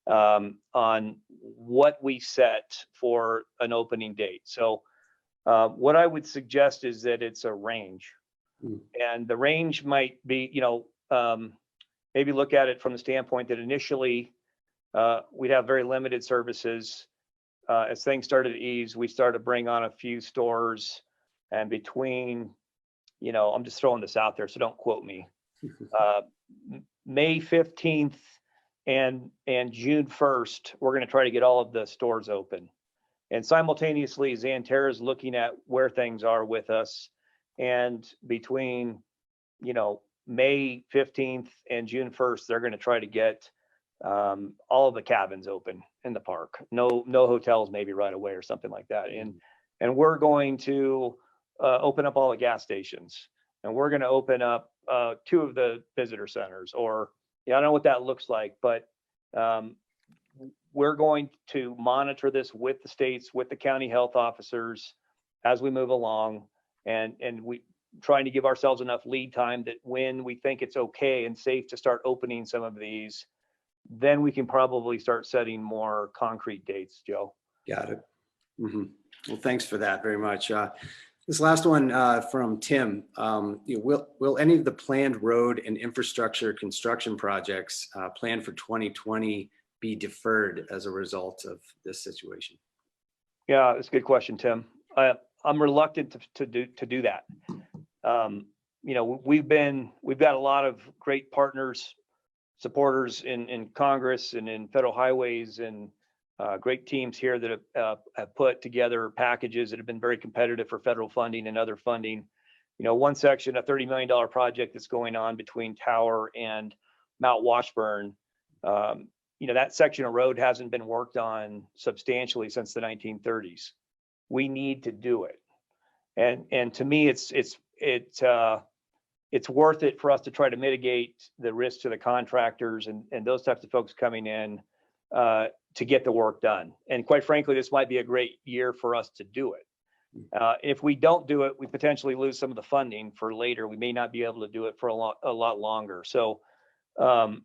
on what we set for an opening date. So what I would suggest is that it's a range. And the range might be, maybe look at it from the standpoint that initially we'd have very limited services. As things started to ease, we started to bring on a few stores, and between, I'm just throwing this out there, so don't quote me. May 15th and June 1st, we're going to try to get all of the stores open. And simultaneously, Xanterra is looking at where things are with us. And between, May 15th and June 1st, they're going to try to get all of the cabins open in the park. No hotels, maybe right away or something like that. And we're going to open up all the gas stations, and we're going to open up 2 of the visitor centers, or I don't know what that looks like, but we're going to monitor this with the states, with the county health officers as we move along, and we trying to give ourselves enough lead time that when we think it's okay and safe to start opening some of these, then we can probably start setting more concrete dates, Joe. Got it. Well, thanks for that very much. This last one from Tim. Will any of the planned road and infrastructure construction projects planned for 2020 be deferred as a result of this situation? Yeah, that's a good question, Tim. I'm reluctant to do that. We've got a lot of great partners, supporters in Congress and in federal highways, and great teams here that have put together packages that have been very competitive for federal funding and other funding. One section, a $30 million project that's going on between Tower and Mount Washburn. That section of road hasn't been worked on substantially since the 1930s. We need to do it. And to me, it's worth it for us to try to mitigate the risk to the contractors and those types of folks coming in to get the work done. And quite frankly, this might be a great year for us to do it. If we don't do it, we potentially lose some of the funding for later. We may not be able to do it for a lot longer. So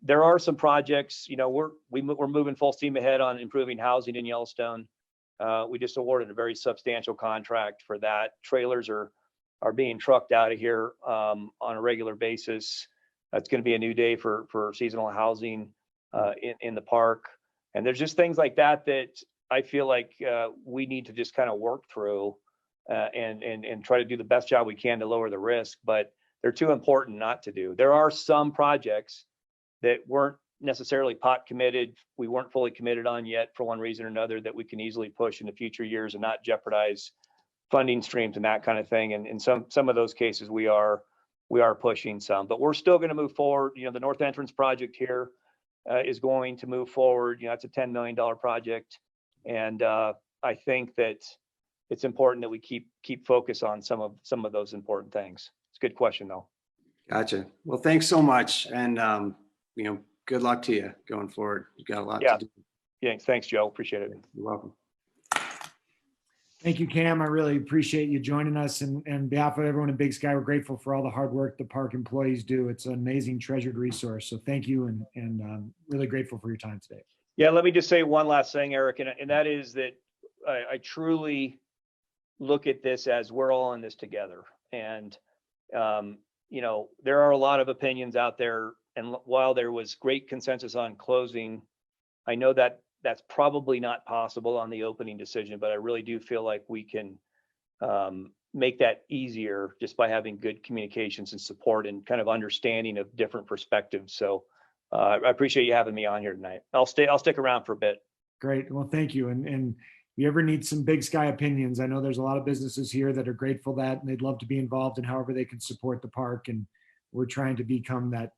there are some projects, we're moving full steam ahead on improving housing in Yellowstone. We just awarded a very substantial contract for that. Trailers are being trucked out of here on a regular basis. That's going to be a new day for seasonal housing in the park. And there's just things like that I feel like we need to just kind of work through and try to do the best job we can to lower the risk, but they're too important not to do. There are some projects that weren't necessarily pot committed, we weren't fully committed on yet for one reason or another, that we can easily push into future years and not jeopardize funding streams and that kind of thing. And in some of those cases, we are pushing some, but we're still going to move forward. The North Entrance project here is going to move forward. It's a $10 million project. And I think that it's important that we keep focus on some of those important things. It's a good question though. Gotcha. Well, thanks so much. And, good luck to you going forward. You've got a lot to do. Yeah. Thanks, Joe. Appreciate it. You're welcome. Thank you, Cam. I really appreciate you joining us. And on behalf of everyone in Big Sky, we're grateful for all the hard work the park employees do. It's an amazing treasured resource. So thank you, and really grateful for your time today. Yeah, let me just say one last thing, Eric, and that is that I truly look at this as we're all in this together. And, there are a lot of opinions out there. And while there was great consensus on closing, I know that that's probably not possible on the opening decision, but I really do feel like we can make that easier just by having good communications and support and kind of understanding of different perspectives. So I appreciate you having me on here tonight. I'll stick around for a bit. Great. Well, thank you. And if you ever need some Big Sky opinions, I know there's a lot of businesses here that are grateful that, and they'd love to be involved in however they can support the park. And we're trying to become that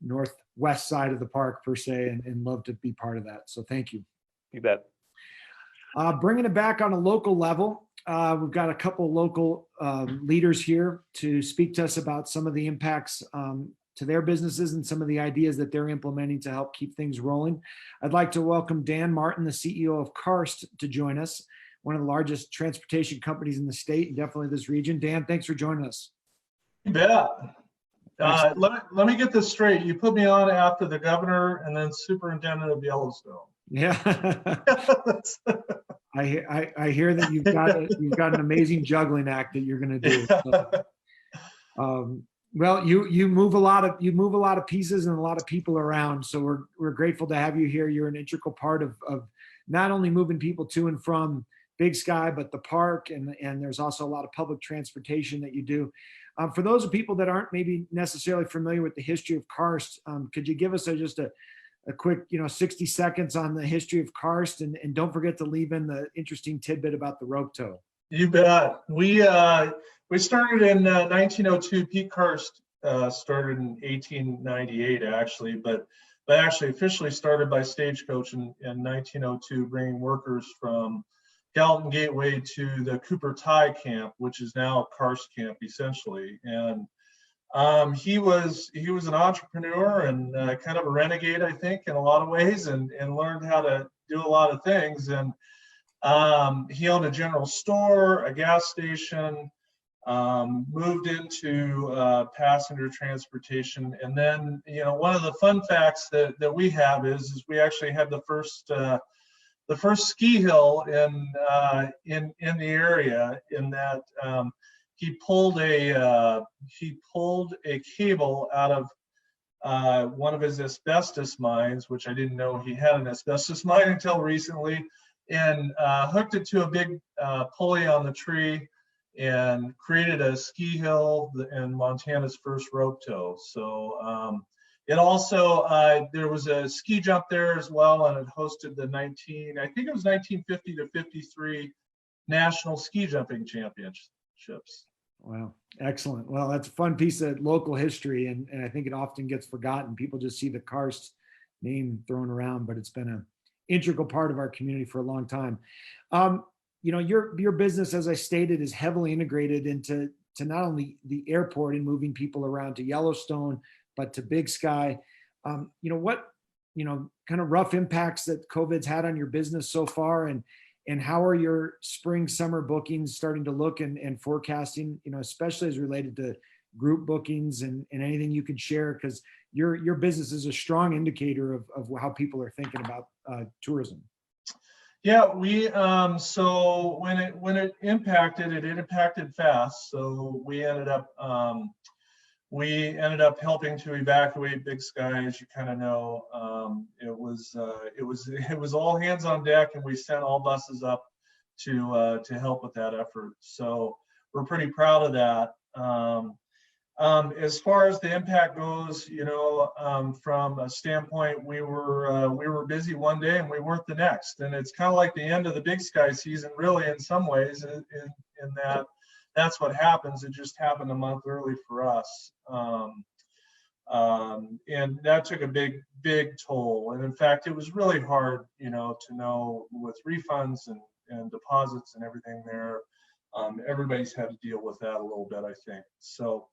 northwest side of the park per se, and love to be part of that. So thank you. You bet. Bringing it back on a local level, we've got a couple local leaders here to speak to us about some of the impacts their businesses and some of the ideas that they're implementing to help keep things rolling. I'd like to welcome Dan Martin, the CEO of Karst, to join us, one of the largest transportation companies in the state and definitely this region. Dan, thanks for joining us. You bet. Let me get this straight. You put me on after the governor and then superintendent of Yellowstone. Yeah. I hear that you've got an amazing juggling act that you're going to do. So, well, you move a lot of pieces and a lot of people around. So we're grateful to have you here. You're an integral part of not only moving people to and from Big Sky, but the park, and there's also a lot of public transportation that you do. For those people that aren't maybe necessarily familiar with the history of Karst, could you give us just a quick, 60 seconds on the history of Karst, and don't forget to leave in the interesting tidbit about the rope tow. You bet. We started in 1902. Pete Karst started in 1898, actually, but actually officially started by Stagecoach in 1902, bringing workers from Gallatin Gateway to the Cooper Tie camp, which is now Karst camp, essentially. And he was an entrepreneur and kind of a renegade, I think, in a lot of ways, and learned how to do a lot of things. And he owned a general store, a gas station, moved into passenger transportation. And then, one of the fun facts that we have is we actually had the first ski hill in the area, in that he pulled a cable out of one of his asbestos mines, which I didn't know he had an asbestos mine until recently, and hooked it to a big pulley on the tree and created a ski hill and Montana's first rope tow. So it also, there was a ski jump there as well, and it hosted the 1950 to 53 National Ski Jumping Championships. Wow, excellent. Well, that's a fun piece of local history, and I think it often gets forgotten. People just see the Karst name thrown around, but it's been an integral part of our community for a long time. Your business, as I stated, is heavily integrated into not only the airport and moving people around to Yellowstone, but to Big Sky. What kind of rough impacts that COVID's had on your business so far, and how are your spring, summer bookings starting to look and forecasting, especially as related to group bookings and anything you can share, because your business is a strong indicator of how people are thinking about tourism. Yeah, we so when it impacted fast. So we ended up helping to evacuate Big Sky, as you kind of know. It was all hands on deck, and we sent all buses up to help with that effort. So we're pretty proud of that. As far as the impact goes, from a standpoint, we were busy one day and we weren't the next, and it's kind of like the end of the Big Sky season, really, in some ways, in that that's what happens. It just happened a month early for us, and that took a big toll. And in fact, it was really hard, to know with refunds and deposits and everything there. Everybody's had to deal with that a little bit, I think. So.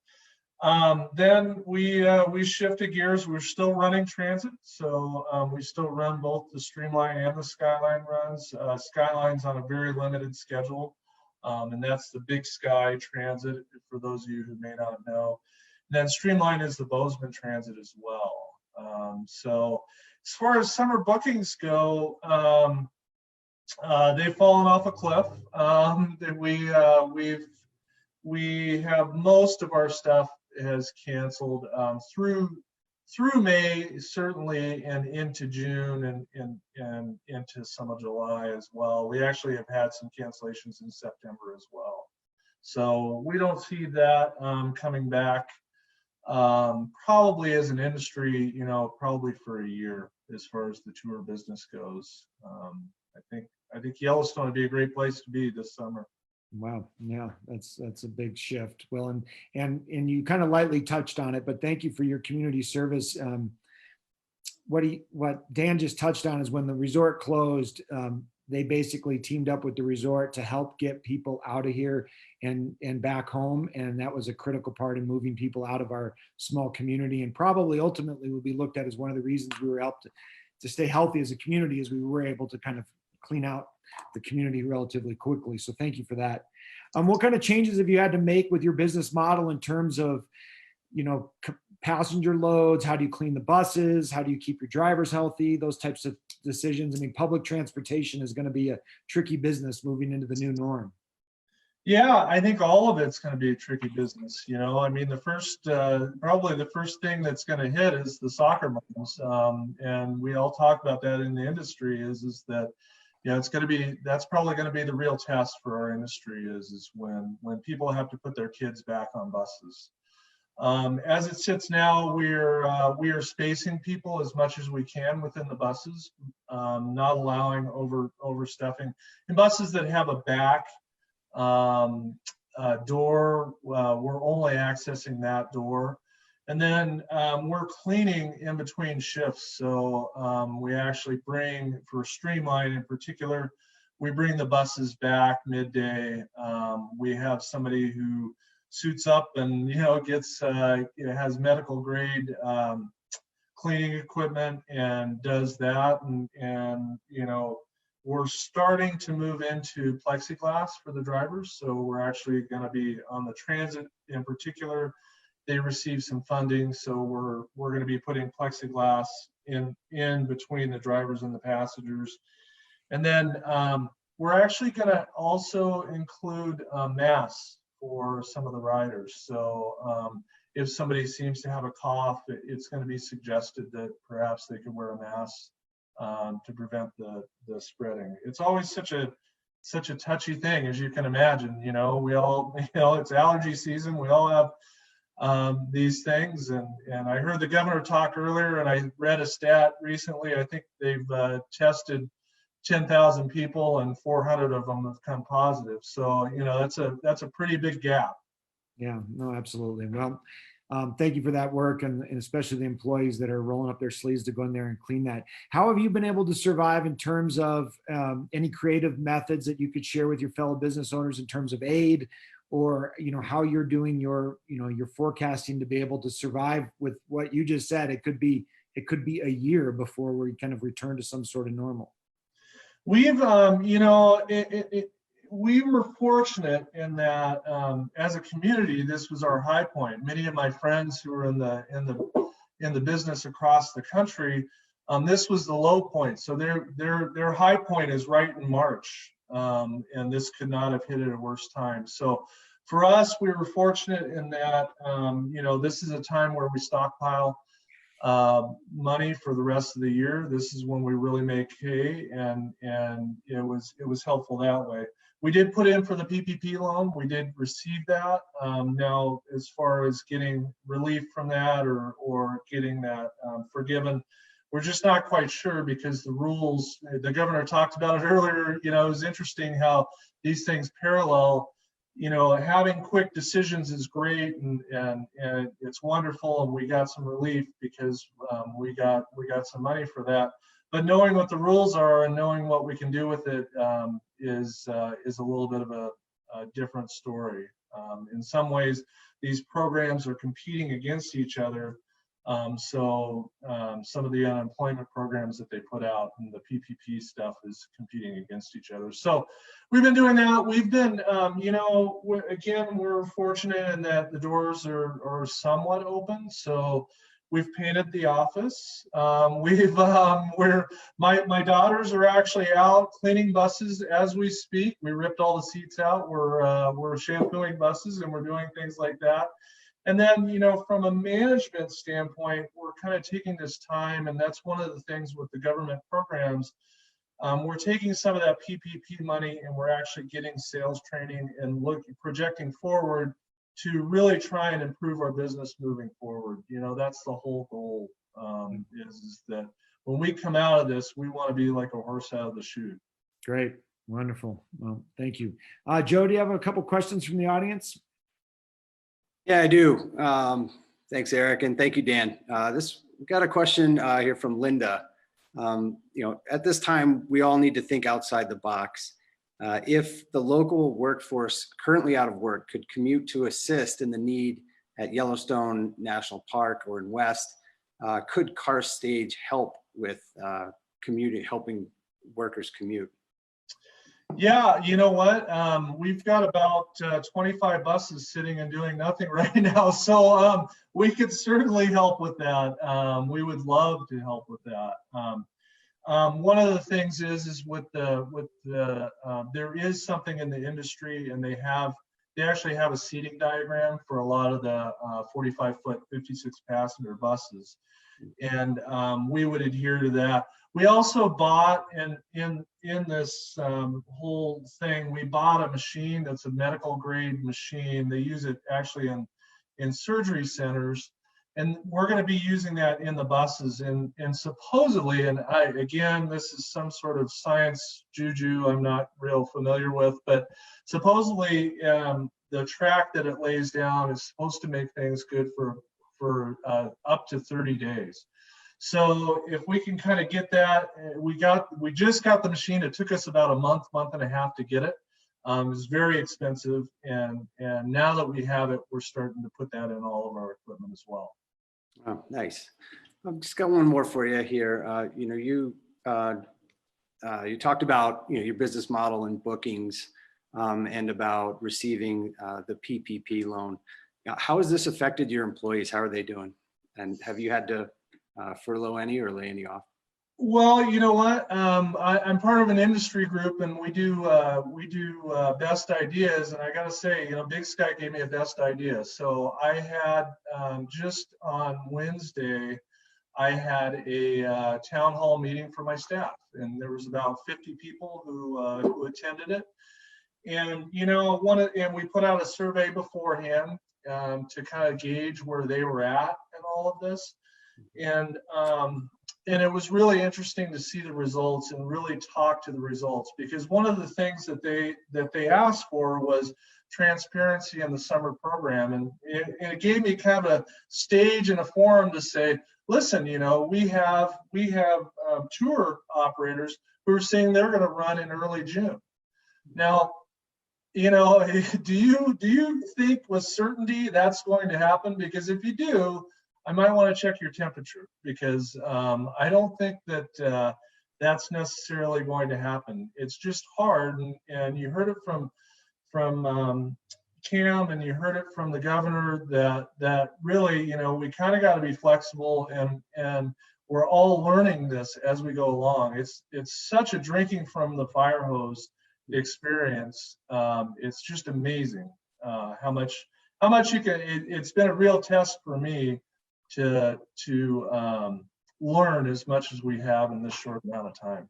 Then we shifted gears. We're still running transit, so we still run both the Streamline and the Skyline runs. Skyline's on a very limited schedule, and that's the Big Sky Transit, for those of you who may not know. And then Streamline is the Bozeman Transit as well. So as far as summer bookings go, they've fallen off a cliff. We have most of our stuff has canceled through May, certainly, and into June and into some of July as well. We actually have had some cancellations in September as well. So we don't see that coming back probably as an industry, probably for a year as far as the tour business goes. I think Yellowstone would be a great place to be this summer. Wow. Yeah, that's a big shift. Well, and you kind of lightly touched on it, but thank you for your community service. What Dan just touched on is when the resort closed, they basically teamed up with the resort to help get people out of here and back home. And that was a critical part in moving people out of our small community, and probably ultimately will be looked at as one of the reasons we were helped to stay healthy as a community, as we were able to kind of clean out the community relatively quickly. So thank you for that. What kind of changes have you had to make with your business model in terms of, passenger loads? How do you clean the buses? How do you keep your drivers healthy? Those types of decisions. I mean, public transportation is going to be a tricky business moving into the new norm. Yeah, I think all of it's going to be a tricky business. I mean, probably the first thing that's going to hit is the soccer moms. And we all talk about that in the industry is that, that's probably going to be the real test for our industry is when people have to put their kids back on buses. As it sits now, we are spacing people as much as we can within the buses, not allowing overstuffing. In buses that have a back door, we're only accessing that door. And then we're cleaning in between shifts. So we actually bring, for Streamline in particular, we bring the buses back midday. We have somebody who suits up and gets has medical grade cleaning equipment and does that, and we're starting to move into plexiglass for the drivers. So we're actually going to be on the transit in particular. They receive some funding, so we're going to be putting plexiglass in between the drivers and the passengers. And then we're actually going to also include masks for some of the riders. So if somebody seems to have a cough, it's going to be suggested that perhaps they could wear a mask to prevent the spreading. It's always such a touchy thing, as you can imagine. We all, it's allergy season. We all have these things, and I heard the governor talk earlier, and I read a stat recently. I think they've tested 10,000 people and 400 of them have come positive. So, that's a pretty big gap. Yeah, no, absolutely. Well, thank you for that work, and especially the employees that are rolling up their sleeves to go in there and clean that. How have you been able to survive in terms of any creative methods that you could share with your fellow business owners in terms of aid, or how you're doing your your forecasting to be able to survive with what you just said? It could be a year before we kind of return to some sort of normal. We've, we were fortunate in that as a community, this was our high point. Many of my friends who were in the business across the country, this was the low point. So their high point is right in March, and this could not have hit at a worse time. So for us, we were fortunate in that this is a time where we stockpile money for the rest of the year. This is when we really make hay, and it was helpful that way. We did put in for the PPP loan. We did receive that. Now, as far as getting relief from that or getting that forgiven, we're just not quite sure, because the rules, the governor talked about it earlier. It was interesting how these things parallel. Having quick decisions is great, and it's wonderful, and we got some relief because we got some money for that. But knowing what the rules are and knowing what we can do with it is a little bit of a different story. In some ways, these programs are competing against each other. So some of the unemployment programs that they put out and the PPP stuff is competing against each other. So we've been doing that. We've been, we're fortunate in that the doors are somewhat open. So we've painted the office. My daughters are actually out cleaning buses as we speak. We ripped all the seats out. We're shampooing buses, and we're doing things like that. And then, from a management standpoint, we're kind of taking this time, and that's one of the things with the government programs. We're taking some of that PPP money, and we're actually getting sales training and projecting forward to really try and improve our business moving forward. That's the whole goal, is that when we come out of this, we want to be like a horse out of the chute. Great. Wonderful. Well, thank you. Joe, do you have a couple questions from the audience? Yeah, I do. Thanks, Eric, and thank you, Dan. We've got a question here from Linda. At this time, we all need to think outside the box. If the local workforce currently out of work could commute to assist in the need at Yellowstone National Park or in West, could Karst stage help with helping workers commute? Yeah, you know what? We've got about 25 buses sitting and doing nothing right now. So we could certainly help with that. We would love to help with that. One of the things is with the there is something in the industry, and they actually have a seating diagram for a lot of the 45-foot 56 passenger buses, and we would adhere to that. We also bought, in this whole thing, we bought a machine that's a medical grade machine. They use it actually in surgery centers, and we're going to be using that in the buses. And supposedly, and again, this is some sort of science juju I'm not real familiar with, but supposedly the track that it lays down is supposed to make things good for up to 30 days. So if we can kind of get that, we just got the machine. It took us about a month and a half to get it. It was very expensive, and now that we have it, we're starting to put that in all of our equipment as well. Oh, nice. I've just got one more for you here. You talked about your business model and bookings, and about receiving the PPP loan. How has this affected your employees? How are they doing? And have you had to furlough any or lay any off? Well, you know what? I'm part of an industry group, and we do best ideas. And I got to say, Big Sky gave me a best idea. So I had just on Wednesday, I had a town hall meeting for my staff, and there was about 50 people who attended it. And and we put out a survey beforehand to kind of gauge where they were at in all of this. And it was really interesting to see the results and really talk to the results, because one of the things that they asked for was transparency in the summer program, and it gave me kind of a stage and a forum to say, listen, we have tour operators who are saying they're going to run in early June. Now, do you think with certainty that's going to happen? Because if you do, I might want to check your temperature, because I don't think that that's necessarily going to happen. It's just hard, and you heard it from Cam, and you heard it from the governor that really, we kind of got to be flexible, and we're all learning this as we go along. It's such a drinking from the fire hose experience. It's just amazing how much you can. It's been a real test for me to learn as much as we have in this short amount of time.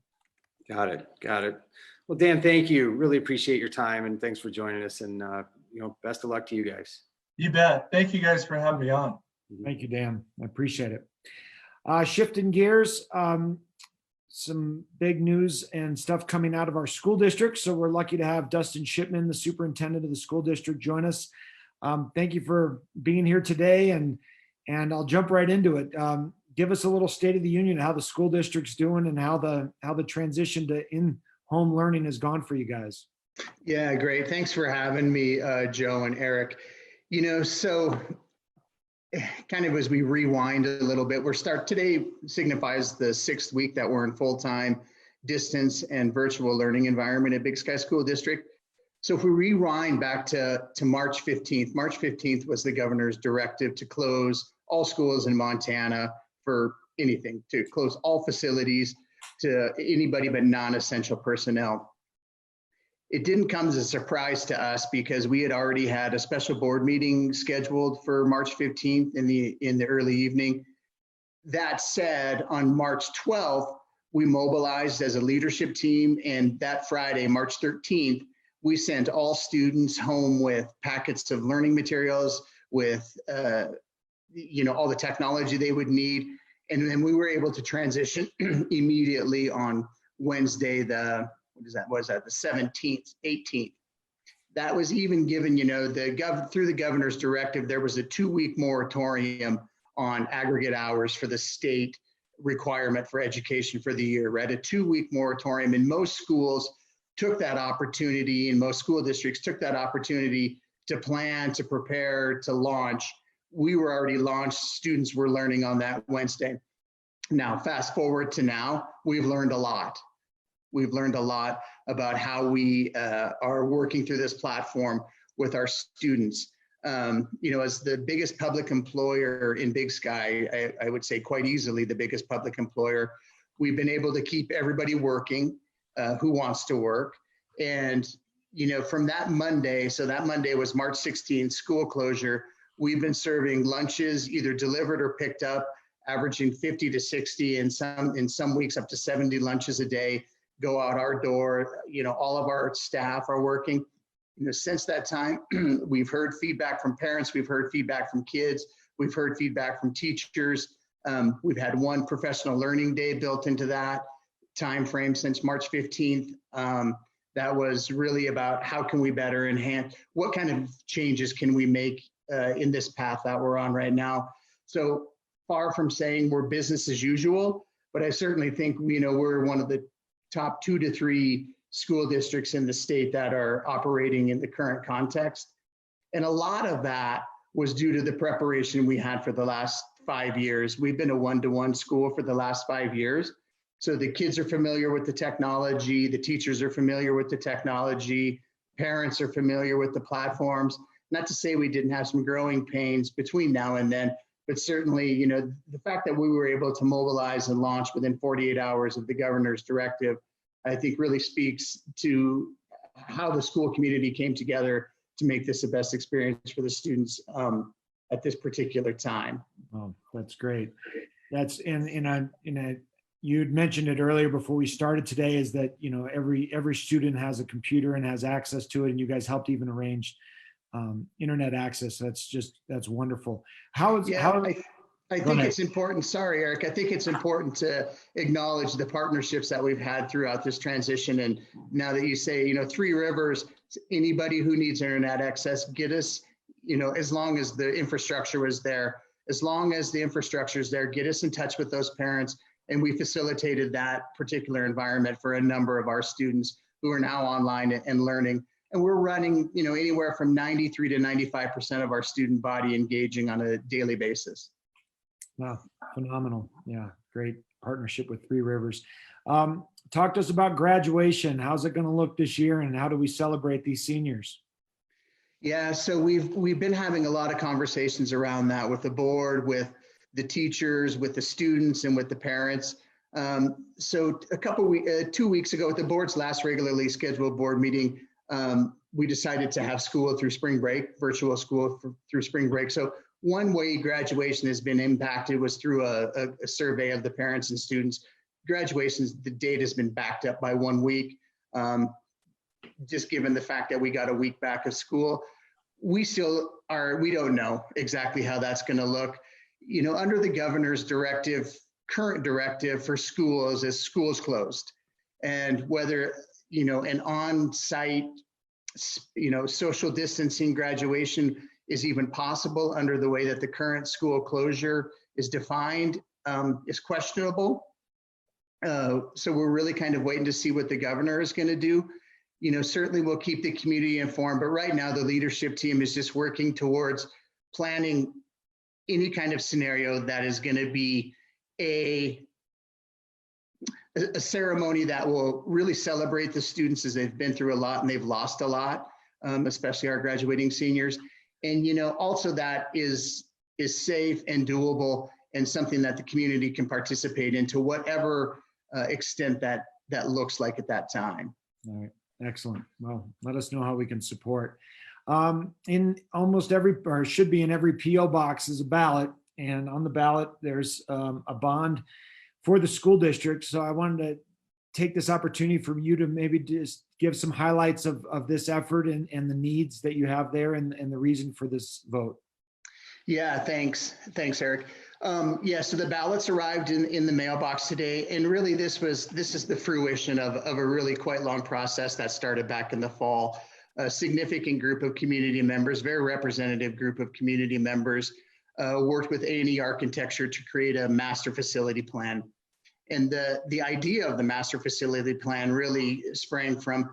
Got it. Well, Dan, thank you. Really appreciate your time, and thanks for joining us. And best of luck to you guys. You bet. Thank you guys for having me on. Thank you, Dan. I appreciate it. Shifting gears, some big news and stuff coming out of our school district. So we're lucky to have Dustin Shipman, the superintendent of the school district, join us. Thank you for being here today, and I'll jump right into it. Give us a little state of the union, how the school district's doing, and how the transition to in-home learning has gone for you guys. Yeah, great. Thanks for having me, Joe and Eric. So kind of as we rewind a little bit, today signifies the 6th week that we're in full-time distance and virtual learning environment at Big Sky School District. So if we rewind back to March 15th was the governor's directive to close all schools in Montana for anything, to close all facilities to anybody but non-essential personnel. It didn't come as a surprise to us, because we had already had a special board meeting scheduled for March 15th in the early evening. That said, on March 12th, we mobilized as a leadership team, and that Friday, March 13th, we sent all students home with packets of learning materials, with all the technology they would need. And then we were able to transition immediately on Wednesday, the 17th, 18th. That was even given, through the governor's directive, there was a 2-week moratorium on aggregate hours for the state requirement for education for the year, right? A 2-week moratorium, and most schools took that opportunity, and most school districts took that opportunity to plan, to prepare, to launch. We were already launched. Students were learning on that Wednesday. Now, fast forward to now, we've learned a lot. We've learned a lot about how we are working through this platform with our students. As the biggest public employer in Big Sky, I would say quite easily the biggest public employer, we've been able to keep everybody working who wants to work. And, from that Monday, so that Monday was March 16th, school closure, we've been serving lunches, either delivered or picked up, averaging 50 to 60, and in some weeks up to 70 lunches a day go out our door. All of our staff are working. Since that time, we've heard feedback from parents, we've heard feedback from kids, we've heard feedback from teachers. We've had one professional learning day built into that time frame since March 15th. That was really about how can we better enhance, what kind of changes can we make in this path that we're on right now. So far from saying we're business as usual, but I certainly think we're one of the top 2 to 3 school districts in the state that are operating in the current context. And a lot of that was due to the preparation we had for the last 5 years. We've been a one-to-one school for the last 5 years. So the kids are familiar with the technology, the teachers are familiar with the technology, parents are familiar with the platforms. Not to say we didn't have some growing pains between now and then, but certainly, the fact that we were able to mobilize and launch within 48 hours of the governor's directive, I think really speaks to how the school community came together to make this the best experience for the students at this particular time. Oh, that's great. That's you had mentioned it earlier before we started today, is that, every student has a computer and has access to it, and you guys helped even arrange internet access. That's wonderful. I think it's important. Sorry, Eric. I think it's important to acknowledge the partnerships that we've had throughout this transition. And now that you say, Three Rivers, anybody who needs internet access, get us, as long as the infrastructure was there, get us in touch with those parents. And we facilitated that particular environment for a number of our students who are now online and learning. And we're running, anywhere from 93 to 95% of our student body engaging on a daily basis. Wow, phenomenal. Yeah, great partnership with Three Rivers. Talk to us about graduation. How's it going to look this year, and how do we celebrate these seniors? Yeah, so we've been having a lot of conversations around that with the board, with the teachers, with the students, and with the parents. So 2 weeks ago, at the board's last regularly scheduled board meeting, we decided to have school through spring break, virtual school through spring break. So one way graduation has been impacted was through a survey of the parents and students. Graduations, the date has been backed up by 1 week, just given the fact that we got a week back of school. We don't know exactly how that's going to look. Under the governor's current directive for schools is schools closed. And whether, an on-site, social distancing graduation is even possible under the way that the current school closure is defined is questionable. So we're really kind of waiting to see what the governor is going to do. Certainly we'll keep the community informed, but right now the leadership team is just working towards planning any kind of scenario that is going to be a ceremony that will really celebrate the students, as they've been through a lot and they've lost a lot, especially our graduating seniors. And, also that is safe and doable, and something that the community can participate in to whatever extent that looks like at that time. All right, excellent. Well, let us know how we can support. In almost every, or should be in every PO box, is a ballot, and on the ballot there's a bond for the school district. So I wanted to take this opportunity for you to maybe just give some highlights of this effort and the needs that you have there, and the reason for this vote. Yeah, thanks, Eric. So the ballots arrived in the mailbox today, and really this is the fruition of a really quite long process that started back in the fall. A significant group of community members, very representative group of community members, worked with A&E Architecture to create a master facility plan. And the idea of the master facility plan really sprang from,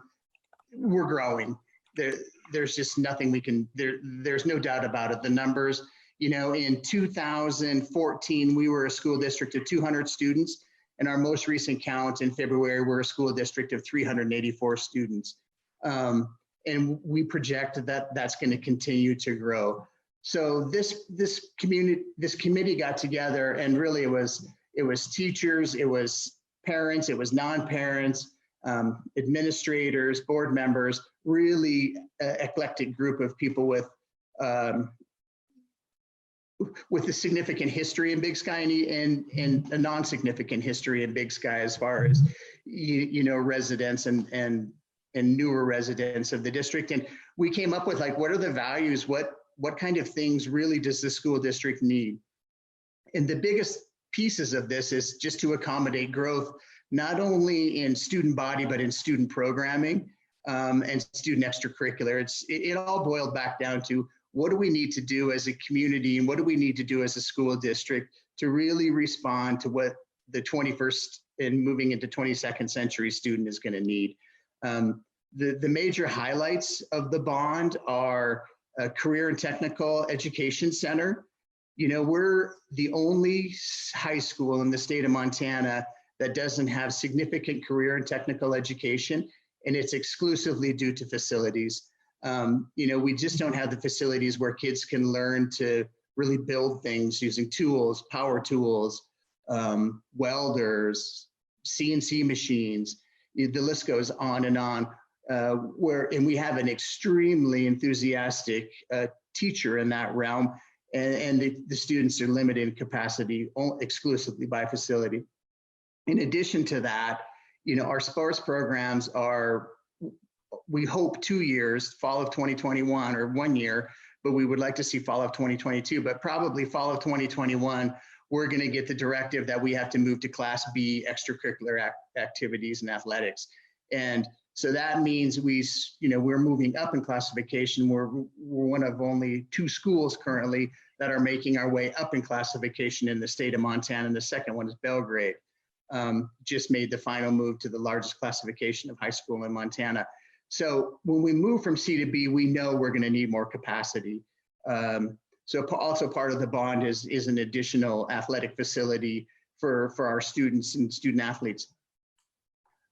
we're growing. There's just nothing we can, there's no doubt about it. The numbers, in 2014, we were a school district of 200 students. And our most recent count in February, we're a school district of 384 students. And we project that that's going to continue to grow. So this committee got together, and really it was teachers, it was parents, it was non-parents, administrators, board members, really eclectic group of people with a significant history in Big Sky and a non-significant history in Big Sky as far as residents and newer residents of the district. And we came up with, like, what are the values? What kind of things really does the school district need? And the biggest pieces of this is just to accommodate growth, not only in student body, but in student programming and student extracurricular. It all boiled back down to, what do we need to do as a community, and what do we need to do as a school district to really respond to what the 21st and moving into 22nd century student is going to need? The major highlights of the bond are a career and technical education center. We're the only high school in the state of Montana that doesn't have significant career and technical education, and it's exclusively due to facilities. We just don't have the facilities where kids can learn to really build things using tools, power tools, welders, CNC machines. The list goes on and on. And we have an extremely enthusiastic teacher in that realm, and the students are limited in capacity exclusively by facility. In addition to that, our sports programs are, we hope 2 years, fall of 2021, or 1 year, but we would like to see fall of 2022, but probably fall of 2021, we're going to get the directive that we have to move to Class B extracurricular activities and athletics. And so that means we're moving up in classification. We're one of only 2 schools currently that are making our way up in classification in the state of Montana, and the second one is Belgrade. Just made the final move to the largest classification of high school in Montana. So when we move from C to B, we know we're going to need more capacity. So also part of the bond is an additional athletic facility for our students and student athletes.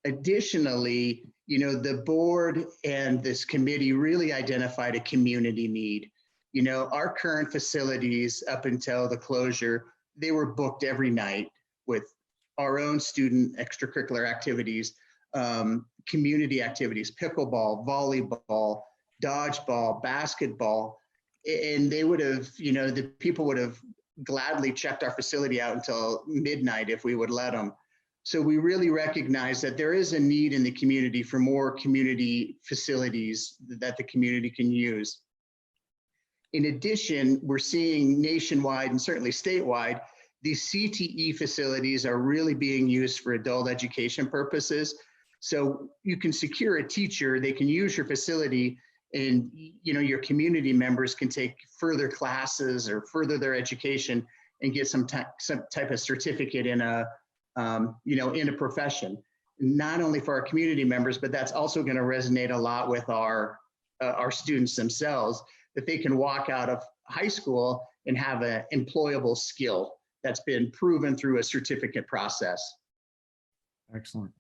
Additionally, the board and this committee really identified a community need. Our current facilities up until the closure, they were booked every night with our own student extracurricular activities, community activities, pickleball, volleyball, dodgeball, basketball. And they would have, the people would have gladly checked our facility out until midnight if we would let them. So we really recognize that there is a need in the community for more community facilities that the community can use. In addition, we're seeing nationwide and certainly statewide, these CTE facilities are really being used for adult education purposes. So you can secure a teacher, they can use your facility, and your community members can take further classes or further their education and get some type of certificate in a profession. Not only for our community members, but that's also going to resonate a lot with our students themselves, that they can walk out of high school and have an employable skill that's been proven through a certificate process. Excellent.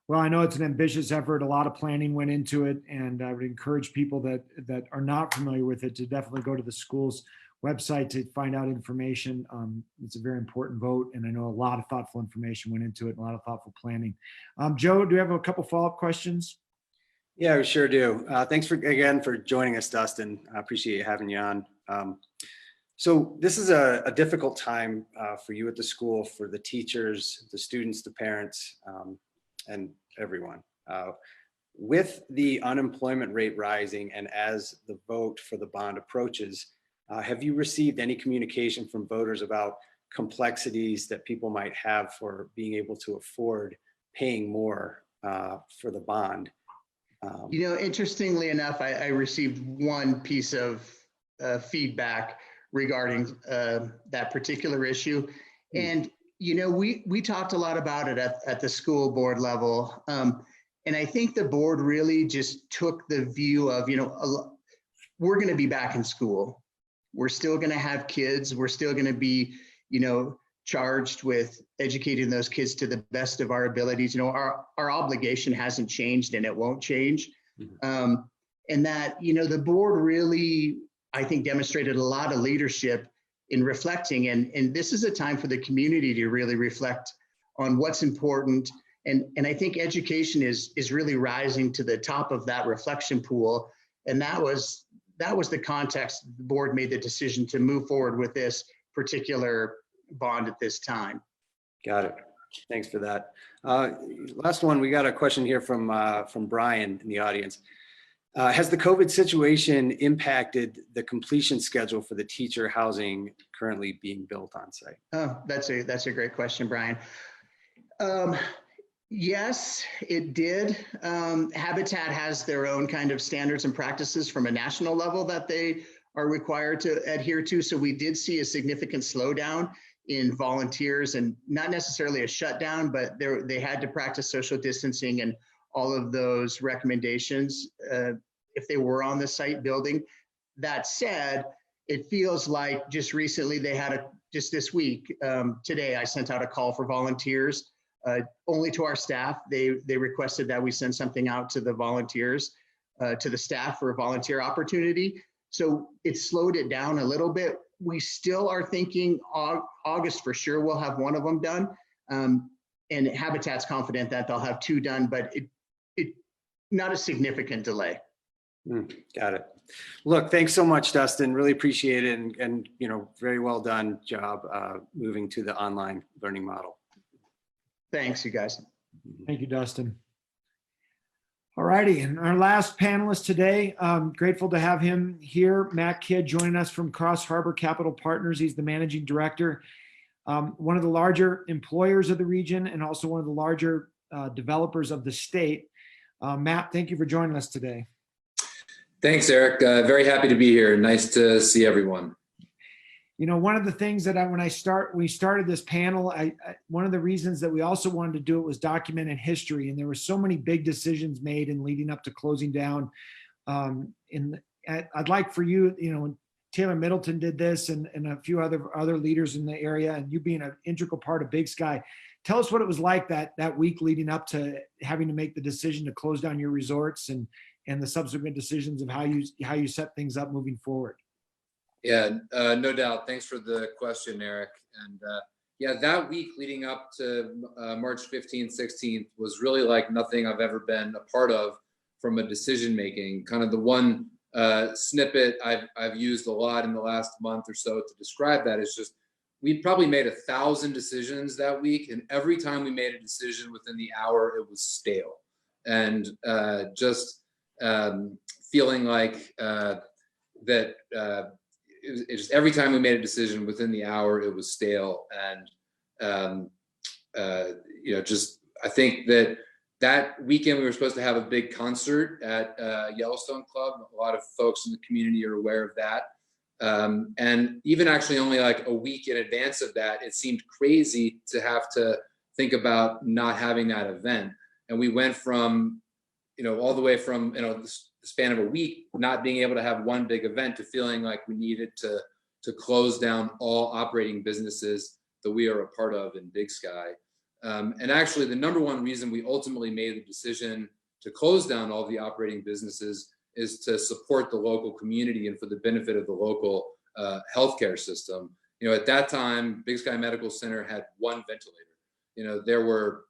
Well, I know it's an ambitious effort. A lot of planning went into it, and I would encourage people that are not familiar with it to definitely go to the school's website to find out information. It's a very important vote, and I know a lot of thoughtful information went into it and a lot of thoughtful planning. Joe, do you have a couple follow-up questions? Yeah, we sure do. Thanks again for joining us, Dustin. I appreciate having you on. So this is a difficult time for you at the school, for the teachers, the students, the parents, and everyone. With the unemployment rate rising and as the vote for the bond approaches, have you received any communication from voters about complexities that people might have for being able to afford paying more for the bond? Interestingly enough, I received one piece of feedback regarding that particular issue. And, we talked a lot about it at the school board level. And I think the board really just took the view of, we're going to be back in school. We're still going to have kids. We're still going to be, charged with educating those kids to the best of our abilities. Our obligation hasn't changed and it won't change. And that, the board really, I think, demonstrated a lot of leadership in reflecting. And this is a time for the community to really reflect on what's important. And I think education is really rising to the top of that reflection pool. And that was the context the board made the decision to move forward with this particular bond at this time. Got it. Thanks for that. Last one, we got a question here from Brian in the audience. Has the COVID situation impacted the completion schedule for the teacher housing currently being built on site? Oh, that's a great question, Brian. Yes, it did. Habitat has their own kind of standards and practices from a national level that they are required to adhere to. So we did see a significant slowdown in volunteers, and not necessarily a shutdown, but they had to practice social distancing and all of those recommendations if they were on the site building. That said, it feels like just recently just this week, today, I sent out a call for volunteers only to our staff. They requested that we send something out to the volunteers, to the staff for a volunteer opportunity. So it slowed it down a little bit. We still are thinking August for sure we'll have one of them done. And Habitat's confident that they'll have 2 done, but it not a significant delay. Got it. Look, thanks so much, Dustin. Really appreciate it. And very well done job moving to the online learning model. Thanks, you guys. Thank you, Dustin. All righty, and our last panelist today, grateful to have him here, Matt Kidd, joining us from CrossHarbor Capital Partners. He's the managing director, one of the larger employers of the region and also one of the larger developers of the state. Matt, thank you for joining us today. Thanks, Eric. Very happy to be here. Nice to see everyone. One of the things that when we started this panel, one of the reasons that we also wanted to do it was documented history. And there were so many big decisions made in leading up to closing down. I'd like for you, Taylor Middleton did this and a few other leaders in the area, and you being an integral part of Big Sky. Tell us what it was like that week leading up to having to make the decision to close down your resorts and the subsequent decisions of how you set things up moving forward. Yeah, no doubt. Thanks for the question, Eric. And that week leading up to March 15th, 16th was really like nothing I've ever been a part of from a decision making. Kind of the one snippet I've used a lot in the last month or so to describe that is just we probably made 1,000 decisions that week, and every time we made a decision within the hour, it was stale, and just feeling like that. It just every time we made a decision within the hour, it was stale. And, just I think that weekend we were supposed to have a big concert at Yellowstone Club. A lot of folks in the community are aware of that. And even actually only like a week in advance of that, it seemed crazy to have to think about not having that event. And we went from, all the way from, the span of a week, not being able to have one big event to feeling like we needed to close down all operating businesses that we are a part of in Big Sky. And actually the number one reason we ultimately made the decision to close down all the operating businesses is to support the local community and for the benefit of the local healthcare system. At that time, Big Sky Medical Center had one ventilator. There were,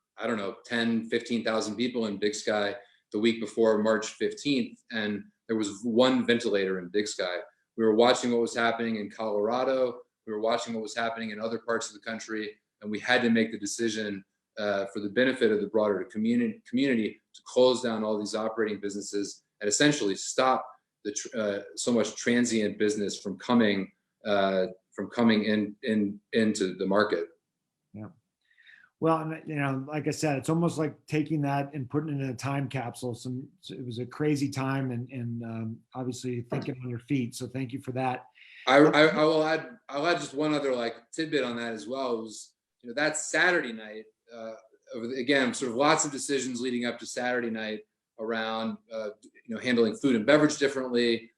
10, 15,000 people in Big Sky the week before March 15th, and there was one ventilator in Big Sky. We were watching what was happening in Colorado. We were watching what was happening in other parts of the country, and we had to make the decision for the benefit of the broader community to close down all these operating businesses and essentially stop so much transient business from coming into the market. Yeah. Well, like I said, it's almost like taking that and putting it in a time capsule. It was a crazy time and obviously thinking on your feet. So thank you for that. I'll add just one other like tidbit on that as well. It was, that Saturday night, again, sort of lots of decisions leading up to Saturday night around, handling food and beverage differently,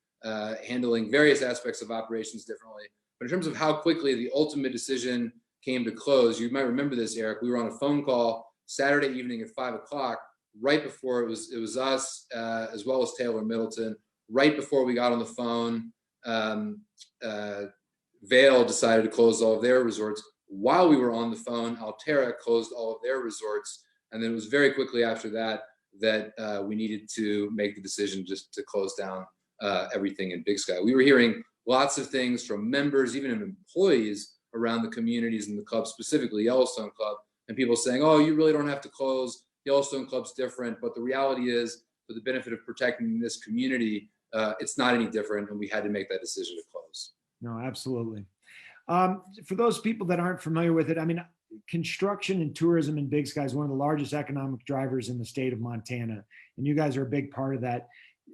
handling various aspects of operations differently. But in terms of how quickly the ultimate decision came to close, you might remember this, Eric. We were on a phone call Saturday evening at 5:00, right before it was us, as well as Taylor Middleton. Right before we got on the phone, Vail decided to close all of their resorts. While we were on the phone, Alterra closed all of their resorts. And then it was very quickly after that we needed to make the decision just to close down everything in Big Sky. We were hearing lots of things from members, even employees around the communities in the club, specifically Yellowstone Club, and people saying, oh, you really don't have to close. Yellowstone Club's different. But the reality is, for the benefit of protecting this community, it's not any different, and we had to make that decision to close. No, absolutely. For those people that aren't familiar with it, I mean, construction and tourism in Big Sky is one of the largest economic drivers in the state of Montana, and you guys are a big part of that.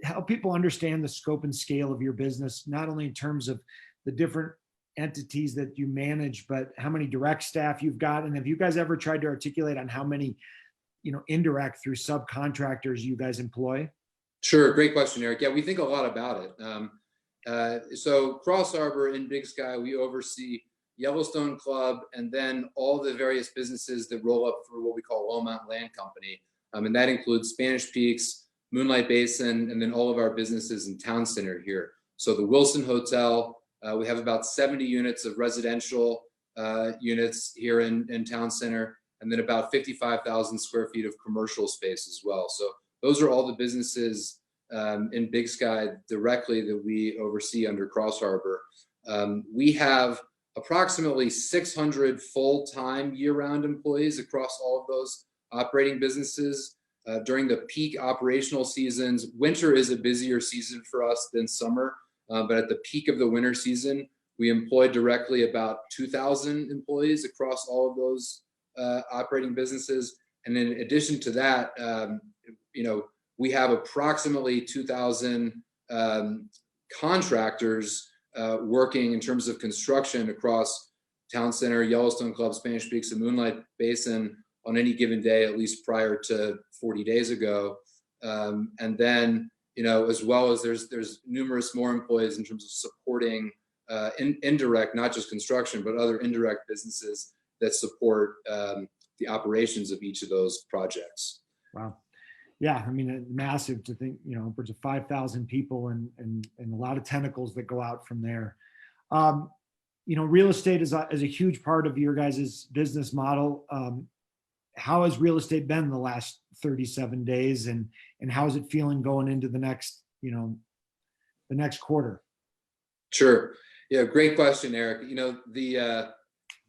Help people understand the scope and scale of your business, not only in terms of the different entities that you manage, but how many direct staff you've got, and have you guys ever tried to articulate on how many, indirect through subcontractors you guys employ? Sure, great question, Eric. Yeah, we think a lot about it. So CrossHarbor in Big Sky, we oversee Yellowstone Club and then all the various businesses that roll up through what we call Lomont Land Company. And that includes Spanish Peaks, Moonlight Basin, and then all of our businesses in Town Center here. So the Wilson Hotel, we have about 70 units of residential units here in Town Center, and then about 55,000 square feet of commercial space as well. So those are all the businesses in Big Sky directly that we oversee under CrossHarbor. We have approximately 600 full-time year-round employees across all of those operating businesses. During the peak operational seasons, winter is a busier season for us than summer, but at the peak of the winter season, we employ directly about 2,000 employees across all of those operating businesses. And in addition to that, we have approximately 2,000 contractors working in terms of construction across Town Center, Yellowstone Club, Spanish Peaks, and Moonlight Basin on any given day, at least prior to 40 days ago. And then, as well as there's numerous more employees in terms of supporting indirect, not just construction, but other indirect businesses that support the operations of each of those projects. Wow. Yeah, I mean, massive to think, upwards of 5,000 people and a lot of tentacles that go out from there. Real estate is a huge part of your guys' business model. How has real estate been the last 37 days, and how is it feeling going into the next, the next quarter? Sure. Yeah, great question, Eric.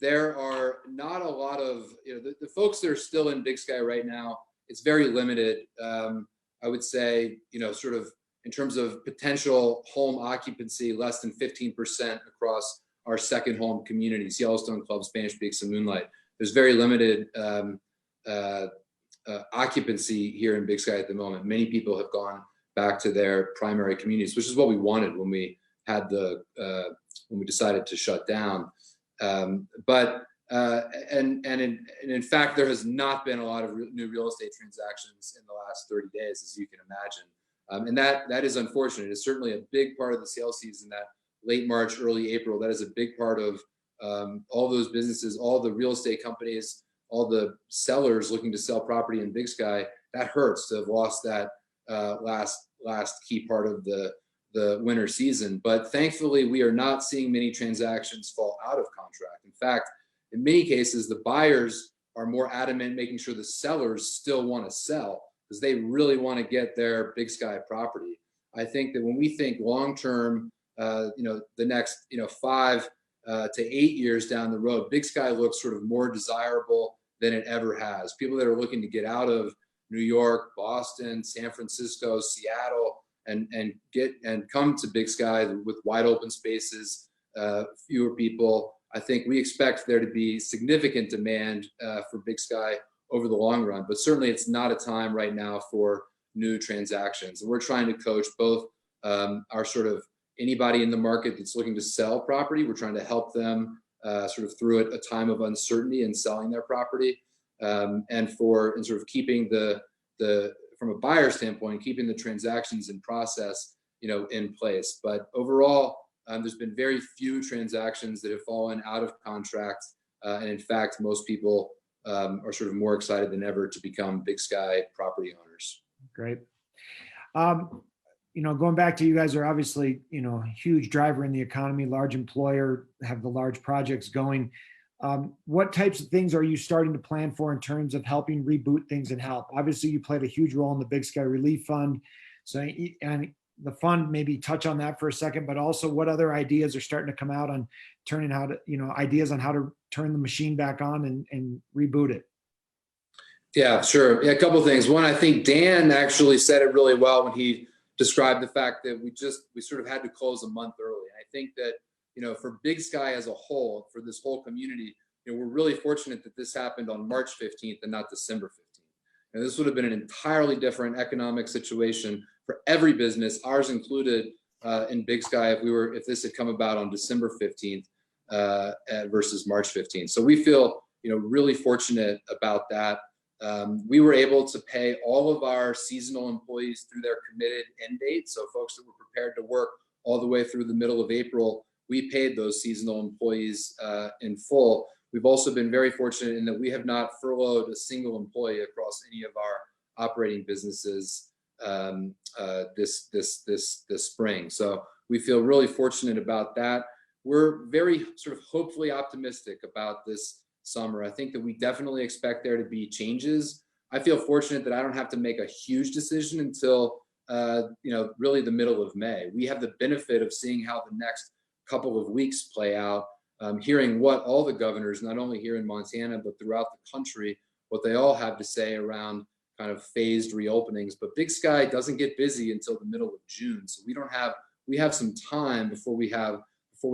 There are not a lot of, the folks that are still in Big Sky right now, it's very limited. I would say, sort of in terms of potential home occupancy, less than 15% across our second home communities, Yellowstone Club, Spanish Peaks, and Moonlight. There's very limited occupancy here in Big Sky at the moment. Many people have gone back to their primary communities, which is what we wanted when we had when we decided to shut down. In fact, there has not been a lot of new real estate transactions in the last 30 days, as you can imagine. And that is unfortunate. It's certainly a big part of the sales season, that late March, early April. That is a big part of all those businesses, all the real estate companies, all the sellers looking to sell property in Big Sky. That hurts to have lost that last key part of the winter season. But thankfully, we are not seeing many transactions fall out of contract. In fact, in many cases, the buyers are more adamant making sure the sellers still want to sell because they really want to get their Big Sky property. I think that when we think long-term, the next, 5 to 8 years down the road, Big Sky looks sort of more desirable than it ever has. People that are looking to get out of New York, Boston, San Francisco, Seattle, and come to Big Sky with wide open spaces, fewer people. I think we expect there to be significant demand for Big Sky over the long run, but certainly it's not a time right now for new transactions. And we're trying to coach both our sort of anybody in the market that's looking to sell property. We're trying to help them sort of through a time of uncertainty in selling their property, and sort of keeping the from a buyer standpoint, keeping the transactions in process, in place. But overall, there's been very few transactions that have fallen out of contract, and in fact, most people are sort of more excited than ever to become Big Sky property owners. Great. Going back to, you guys are obviously, a huge driver in the economy, large employer, have the large projects going. What types of things are you starting to plan for in terms of helping reboot things and help? Obviously, you played a huge role in the Big Sky Relief Fund. So, and the fund, maybe touch on that for a second, but also what other ideas are starting to come out on ideas on how to turn the machine back on and reboot it? Yeah, sure. Yeah, a couple of things. One, I think Dan actually said it really well when he described the fact that we sort of had to close a month early. I think that, for Big Sky as a whole, for this whole community, we're really fortunate that this happened on March 15th and not December 15th. And this would have been an entirely different economic situation for every business, ours included, in Big Sky, if this had come about on December 15th versus March 15th. So we feel, really fortunate about that. We were able to pay all of our seasonal employees through their committed end date. So folks that were prepared to work all the way through the middle of April, we paid those seasonal employees in full. We've also been very fortunate in that we have not furloughed a single employee across any of our operating businesses this spring. So we feel really fortunate about that. We're very sort of hopefully optimistic about this summer. I think that we definitely expect there to be changes. I feel fortunate that I don't have to make a huge decision until really the middle of May. We have the benefit of seeing how the next couple of weeks play out, hearing what all the governors, not only here in Montana, but throughout the country, what they all have to say around kind of phased reopenings. But Big Sky doesn't get busy until the middle of June. So we have some time before we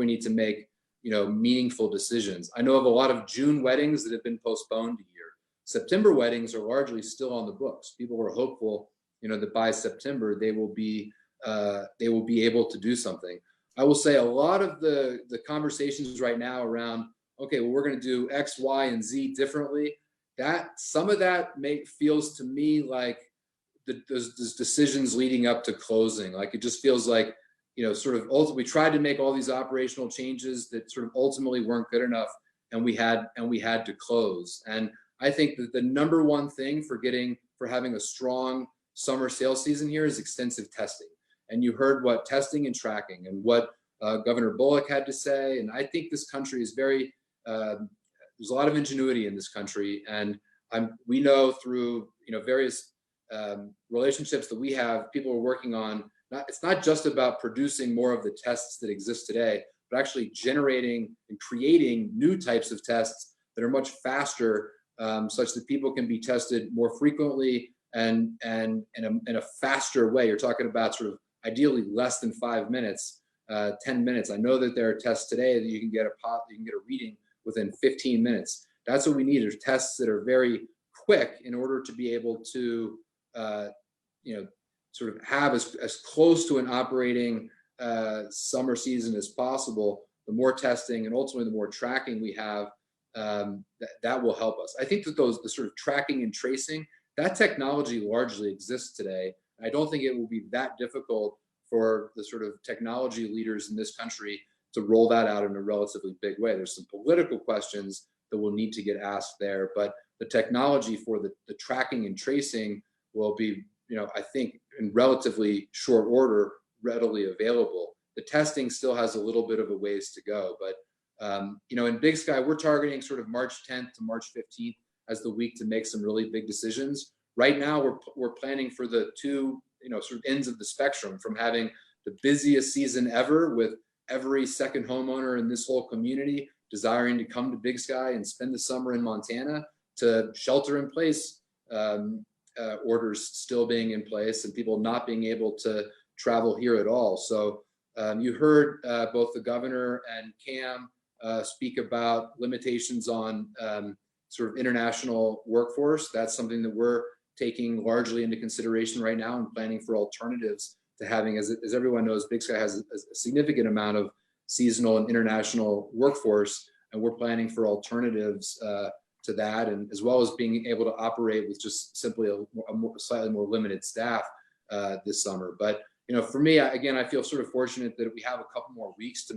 need to make meaningful decisions. I know of a lot of June weddings that have been postponed a year. September weddings are largely still on the books. People are hopeful, that by September they will be able to do something. I will say a lot of the conversations right now around, okay, well, we're going to do X, Y, and Z differently. That some of that feels to me like those decisions leading up to closing. Like it just feels like, we tried to make all these operational changes that sort of ultimately weren't good enough, and we had to close. And I think that the number one thing for having a strong summer sales season here is extensive testing. And you heard what testing and tracking and what Governor Bullock had to say. And I think this country is there's a lot of ingenuity in this country. And we know through, various relationships that we have, people are working on, it's not just about producing more of the tests that exist today, but actually generating and creating new types of tests that are much faster, such that people can be tested more frequently and in a faster way. You're talking about sort of ideally less than 5 minutes, 10 minutes. I know that there are tests today that you can get a reading within 15 minutes. That's what we need, are tests that are very quick in order to be able to, sort of have as close to an operating summer season as possible. The more testing and ultimately the more tracking we have, that will help us. I think that the sort of tracking and tracing, that technology largely exists today. I don't think it will be that difficult for the sort of technology leaders in this country to roll that out in a relatively big way. There's some political questions that will need to get asked there, but the technology for the tracking and tracing will be, I think in relatively short order, readily available. The testing still has a little bit of a ways to go, but in Big Sky, we're targeting sort of March 10th to March 15th as the week to make some really big decisions. Right now, we're planning for the two, sort of ends of the spectrum, from having the busiest season ever with every second homeowner in this whole community desiring to come to Big Sky and spend the summer in Montana, to shelter in place orders still being in place and people not being able to travel here at all. So you heard both the governor and Cam speak about limitations on sort of international workforce. That's something that we're taking largely into consideration right now and planning for alternatives to having, as everyone knows, Big Sky has a significant amount of seasonal and international workforce, and we're planning for alternatives to that, and as well as being able to operate with just simply a slightly more limited staff this summer. But for me, I feel sort of fortunate that we have a couple more weeks to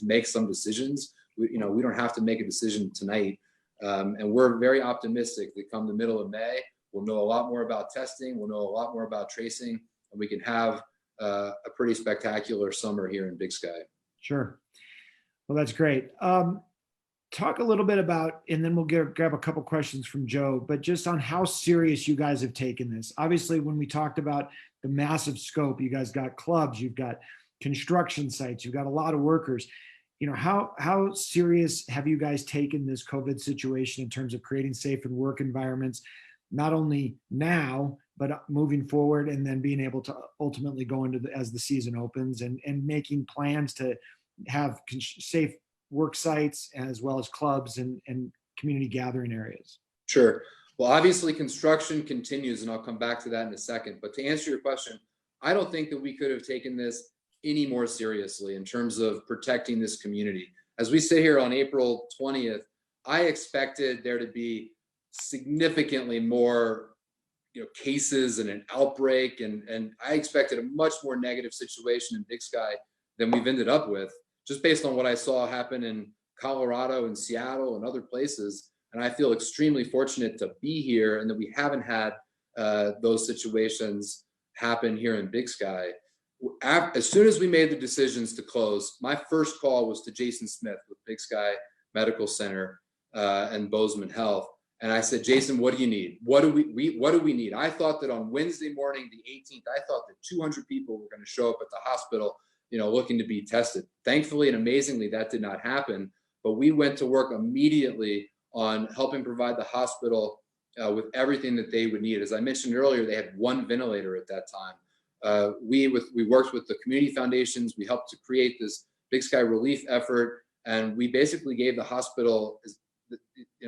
make some decisions. We don't have to make a decision tonight, and we're very optimistic that come the middle of May, we'll know a lot more about testing, we'll know a lot more about tracing, and we can have a pretty spectacular summer here in Big Sky. Sure. Well, that's great. Talk a little bit about, and then we'll grab a couple questions from Joe, but just on how serious you guys have taken this. Obviously, when we talked about the massive scope, you guys got clubs, you've got construction sites, you've got a lot of workers. How serious have you guys taken this COVID situation in terms of creating safe and work environments, not only now, but moving forward, and then being able to ultimately go into as the season opens and making plans to have safe work sites as well as clubs and community gathering areas? Sure. Well, obviously construction continues, and I'll come back to that in a second. But to answer your question, I don't think that we could have taken this any more seriously in terms of protecting this community. As we sit here on April 20th, I expected there to be significantly more cases and an outbreak, and I expected a much more negative situation in Big Sky than we've ended up with, just based on what I saw happen in Colorado and Seattle and other places. And I feel extremely fortunate to be here and that we haven't had those situations happen here in Big Sky. As soon as we made the decisions to close, my first call was to Jason Smith with Big Sky Medical Center and Bozeman Health. And I said, Jason, what do you need? What do we need? I thought that on Wednesday morning, the 18th, I thought that 200 people were going to show up at the hospital, looking to be tested. Thankfully and amazingly, that did not happen. But we went to work immediately on helping provide the hospital with everything that they would need. As I mentioned earlier, they had one ventilator at that time. We worked with the community foundations. We helped to create this Big Sky relief effort, and we basically gave the hospital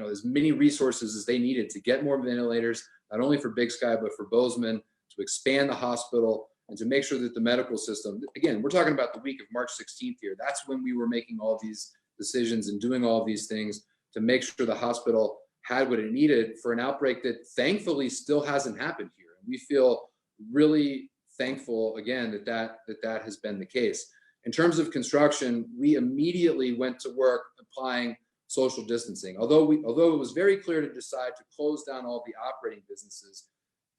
as many resources as they needed to get more ventilators, not only for Big Sky, but for Bozeman, to expand the hospital and to make sure that the medical system, again, we're talking about the week of March 16th here. That's when we were making all these decisions and doing all of these things to make sure the hospital had what it needed for an outbreak that thankfully still hasn't happened here. And we feel really thankful, again, that has been the case. In terms of construction, we immediately went to work applying social distancing. Although it was very clear to decide to close down all the operating businesses,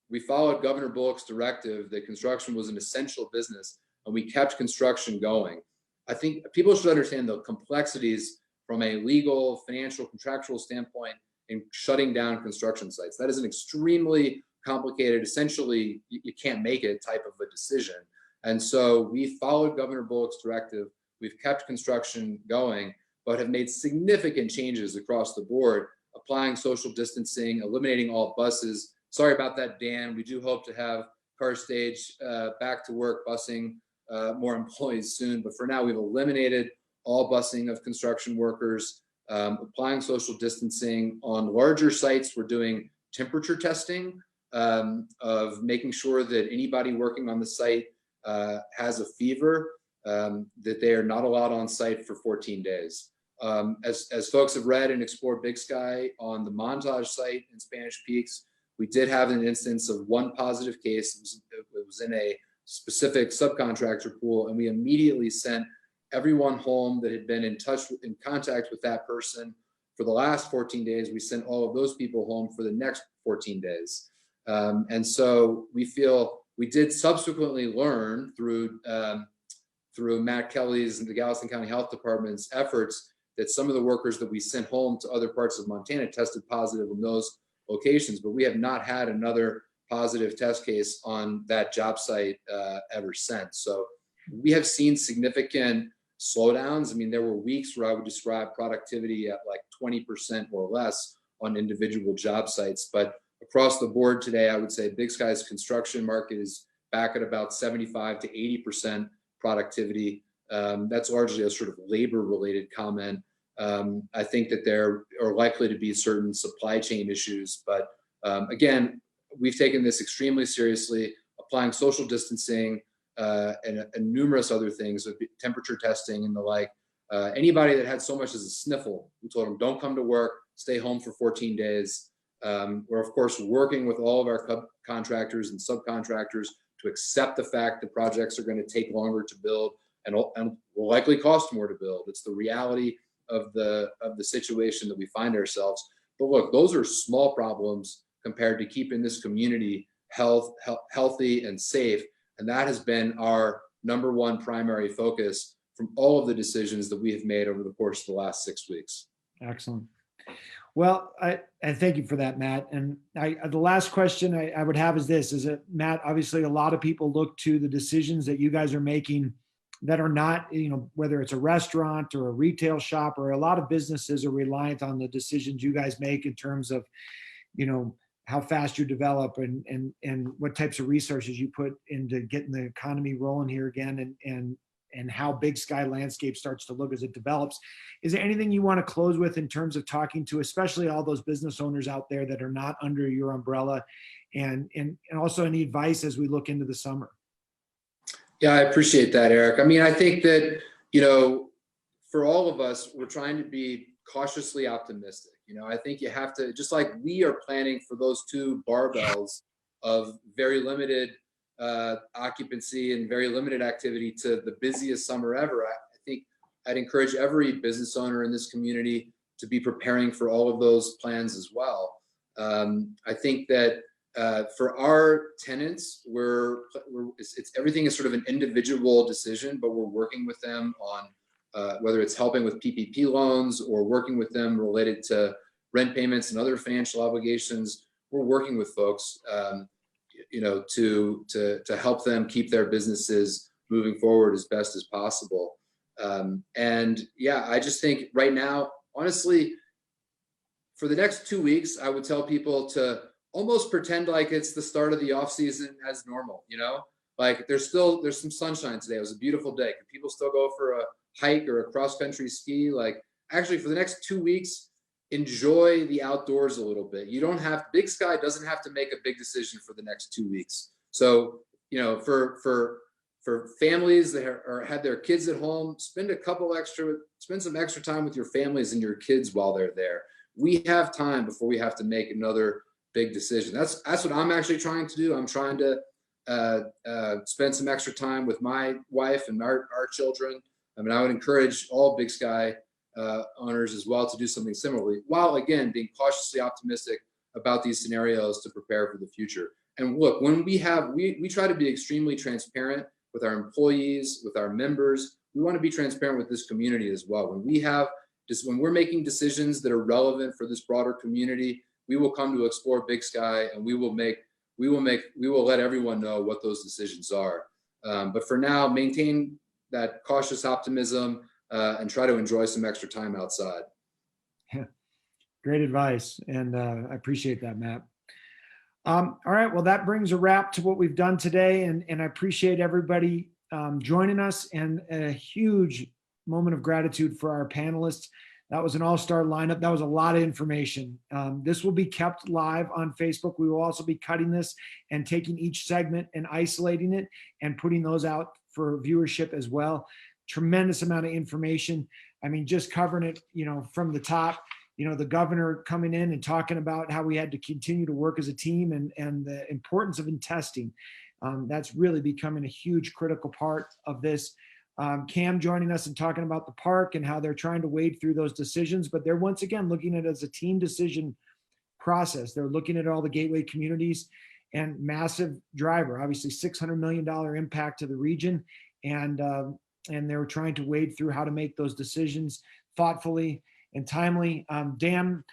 we followed Governor Bullock's directive that construction was an essential business, and we kept construction going. I think people should understand the complexities from a legal, financial, contractual standpoint in shutting down construction sites. That is an extremely complicated, essentially, you can't make it type of a decision. And so we followed Governor Bullock's directive. We've kept construction going, but have made significant changes across the board, applying social distancing, eliminating all buses. Sorry about that, Dan. We do hope to have Karst Stage back to work, busing more employees soon. But for now, we've eliminated all busing of construction workers, applying social distancing. On larger sites, we're doing temperature testing of making sure that anybody working on the site has a fever, that they are not allowed on site for 14 days. As folks have read and explored Big Sky on the Montage site in Spanish Peaks, we did have an instance of one positive case. It was in a specific subcontractor pool, and we immediately sent everyone home that had been in contact with that person for the last 14 days. We sent all of those people home for the next 14 days. And so we feel we did subsequently learn through Matt Kelly's and the Galveston County Health Department's efforts that some of the workers that we sent home to other parts of Montana tested positive in those locations, but we have not had another positive test case on that job site ever since. So we have seen significant slowdowns. I mean, there were weeks where I would describe productivity at like 20% or less on individual job sites, but across the board today, I would say Big Sky's construction market is back at about 75 to 80% productivity. That's largely a sort of labor-related comment. I think that there are likely to be certain supply chain issues, but again, we've taken this extremely seriously, applying social distancing, and numerous other things, with temperature testing and the like. Anybody that had so much as a sniffle, we told them, don't come to work, stay home for 14 days. We're of course working with all of our contractors and subcontractors to accept the fact that projects are going to take longer to build and will likely cost more to build. It's the reality of the situation that we find ourselves. But look, those are small problems compared to keeping this community healthy and safe. And that has been our number one primary focus from all of the decisions that we have made over the course of the last 6 weeks. Excellent. Well, I thank you for that, Matt. And the last question I would have is this, is that, Matt, obviously a lot of people look to the decisions that you guys are making that are not, whether it's a restaurant or a retail shop, or a lot of businesses are reliant on the decisions you guys make in terms of, how fast you develop and what types of resources you put into getting the economy rolling here again, and how Big Sky landscape starts to look as it develops. Is there anything you want to close with in terms of talking to, especially all those business owners out there that are not under your umbrella, and also any advice as we look into the summer? Yeah, I appreciate that, Eric. I mean, I think that, for all of us, we're trying to be cautiously optimistic. I think you have to, just like we are planning for those two barbells of very limited occupancy and very limited activity to the busiest summer ever. I think I'd encourage every business owner in this community to be preparing for all of those plans as well. I think that for our tenants, everything is sort of an individual decision, but we're working with them on whether it's helping with PPP loans or working with them related to rent payments and other financial obligations. We're working with folks, to help them keep their businesses moving forward as best as possible. And yeah, I just think right now, honestly, for the next 2 weeks, I would tell people to almost pretend like it's the start of the off season as normal. Like there's some sunshine today. It was a beautiful day. Can people still go for a hike or a cross country ski? Like, actually, for the next 2 weeks, enjoy the outdoors a little bit. Big Sky doesn't have to make a big decision for the next 2 weeks. So, for families that had their kids at home, spend some extra time with your families and your kids while they're there. We have time before we have to make another big decision. That's what I'm actually trying to do. I'm trying to spend some extra time with my wife and our children. I mean, I would encourage all Big Sky owners as well to do something similarly, while again being cautiously optimistic about these scenarios to prepare for the future. And look, when we try to be extremely transparent with our employees, with our members. We want to be transparent with this community as well. When we're making decisions that are relevant for this broader community, we will come to explore Big Sky, and we will let everyone know what those decisions are. But for now, maintain that cautious optimism and try to enjoy some extra time outside. Yeah, great advice. And I appreciate that, Matt. All right. Well, that brings a wrap to what we've done today. And I appreciate everybody joining us, and a huge moment of gratitude for our panelists. That was an all-star lineup. That was a lot of information. This will be kept live on Facebook. We will also be cutting this and taking each segment and isolating it and putting those out for viewership as well. Tremendous amount of information. I mean, just covering it, from the top, the governor coming in and talking about how we had to continue to work as a team, and the importance of in testing. That's really becoming a huge critical part of this. Cam joining us and talking about the park and how they're trying to wade through those decisions, but they're once again looking at it as a team decision process. They're looking at all the gateway communities and massive driver, obviously $600 million impact to the region. And they were trying to wade through how to make those decisions thoughtfully and timely. Dan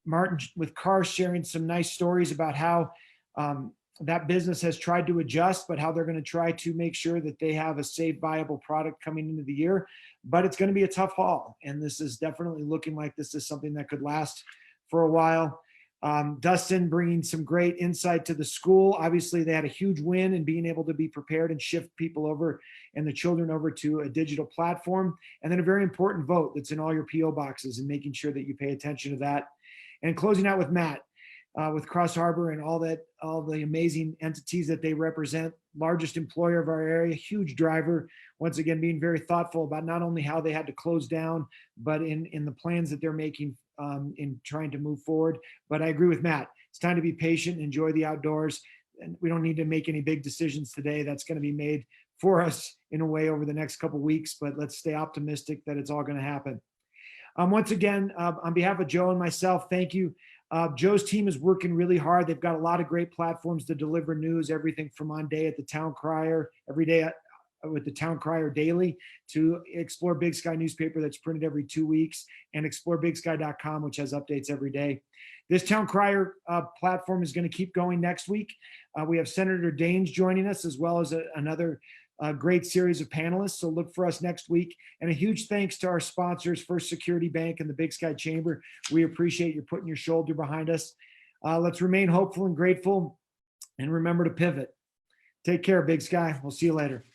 Martin with Karst sharing some nice stories about how that business has tried to adjust, but how they're going to try to make sure that they have a safe, viable product coming into the year. But it's going to be a tough haul. And this is definitely looking like this is something that could last for a while. Dustin bringing some great insight to the school. Obviously, they had a huge win in being able to be prepared and shift people over and the children over to a digital platform. And then a very important vote that's in all your PO boxes, and making sure that you pay attention to that. And closing out with Matt. with CrossHarbor and all the amazing entities that they represent. Largest employer of our area, huge driver. Once again, being very thoughtful about not only how they had to close down, but in the plans that they're making in trying to move forward. But I agree with Matt. It's time to be patient, enjoy the outdoors. And we don't need to make any big decisions today. That's going to be made for us in a way over the next couple of weeks, but let's stay optimistic that it's all going to happen. Once again, on behalf of Joe and myself, thank you. Joe's team is working really hard. They've got a lot of great platforms to deliver news, everything from on day at the Town Crier, every day with the Town Crier Daily, to Explore Big Sky newspaper that's printed every 2 weeks, and explorebigsky.com, which has updates every day. This Town Crier platform is going to keep going next week. We have Senator Daines joining us, as well as another great series of panelists. So look for us next week. And a huge thanks to our sponsors, First Security Bank and the Big Sky Chamber. We appreciate you putting your shoulder behind us. Let's remain hopeful and grateful, and remember to pivot. Take care, Big Sky. We'll see you later.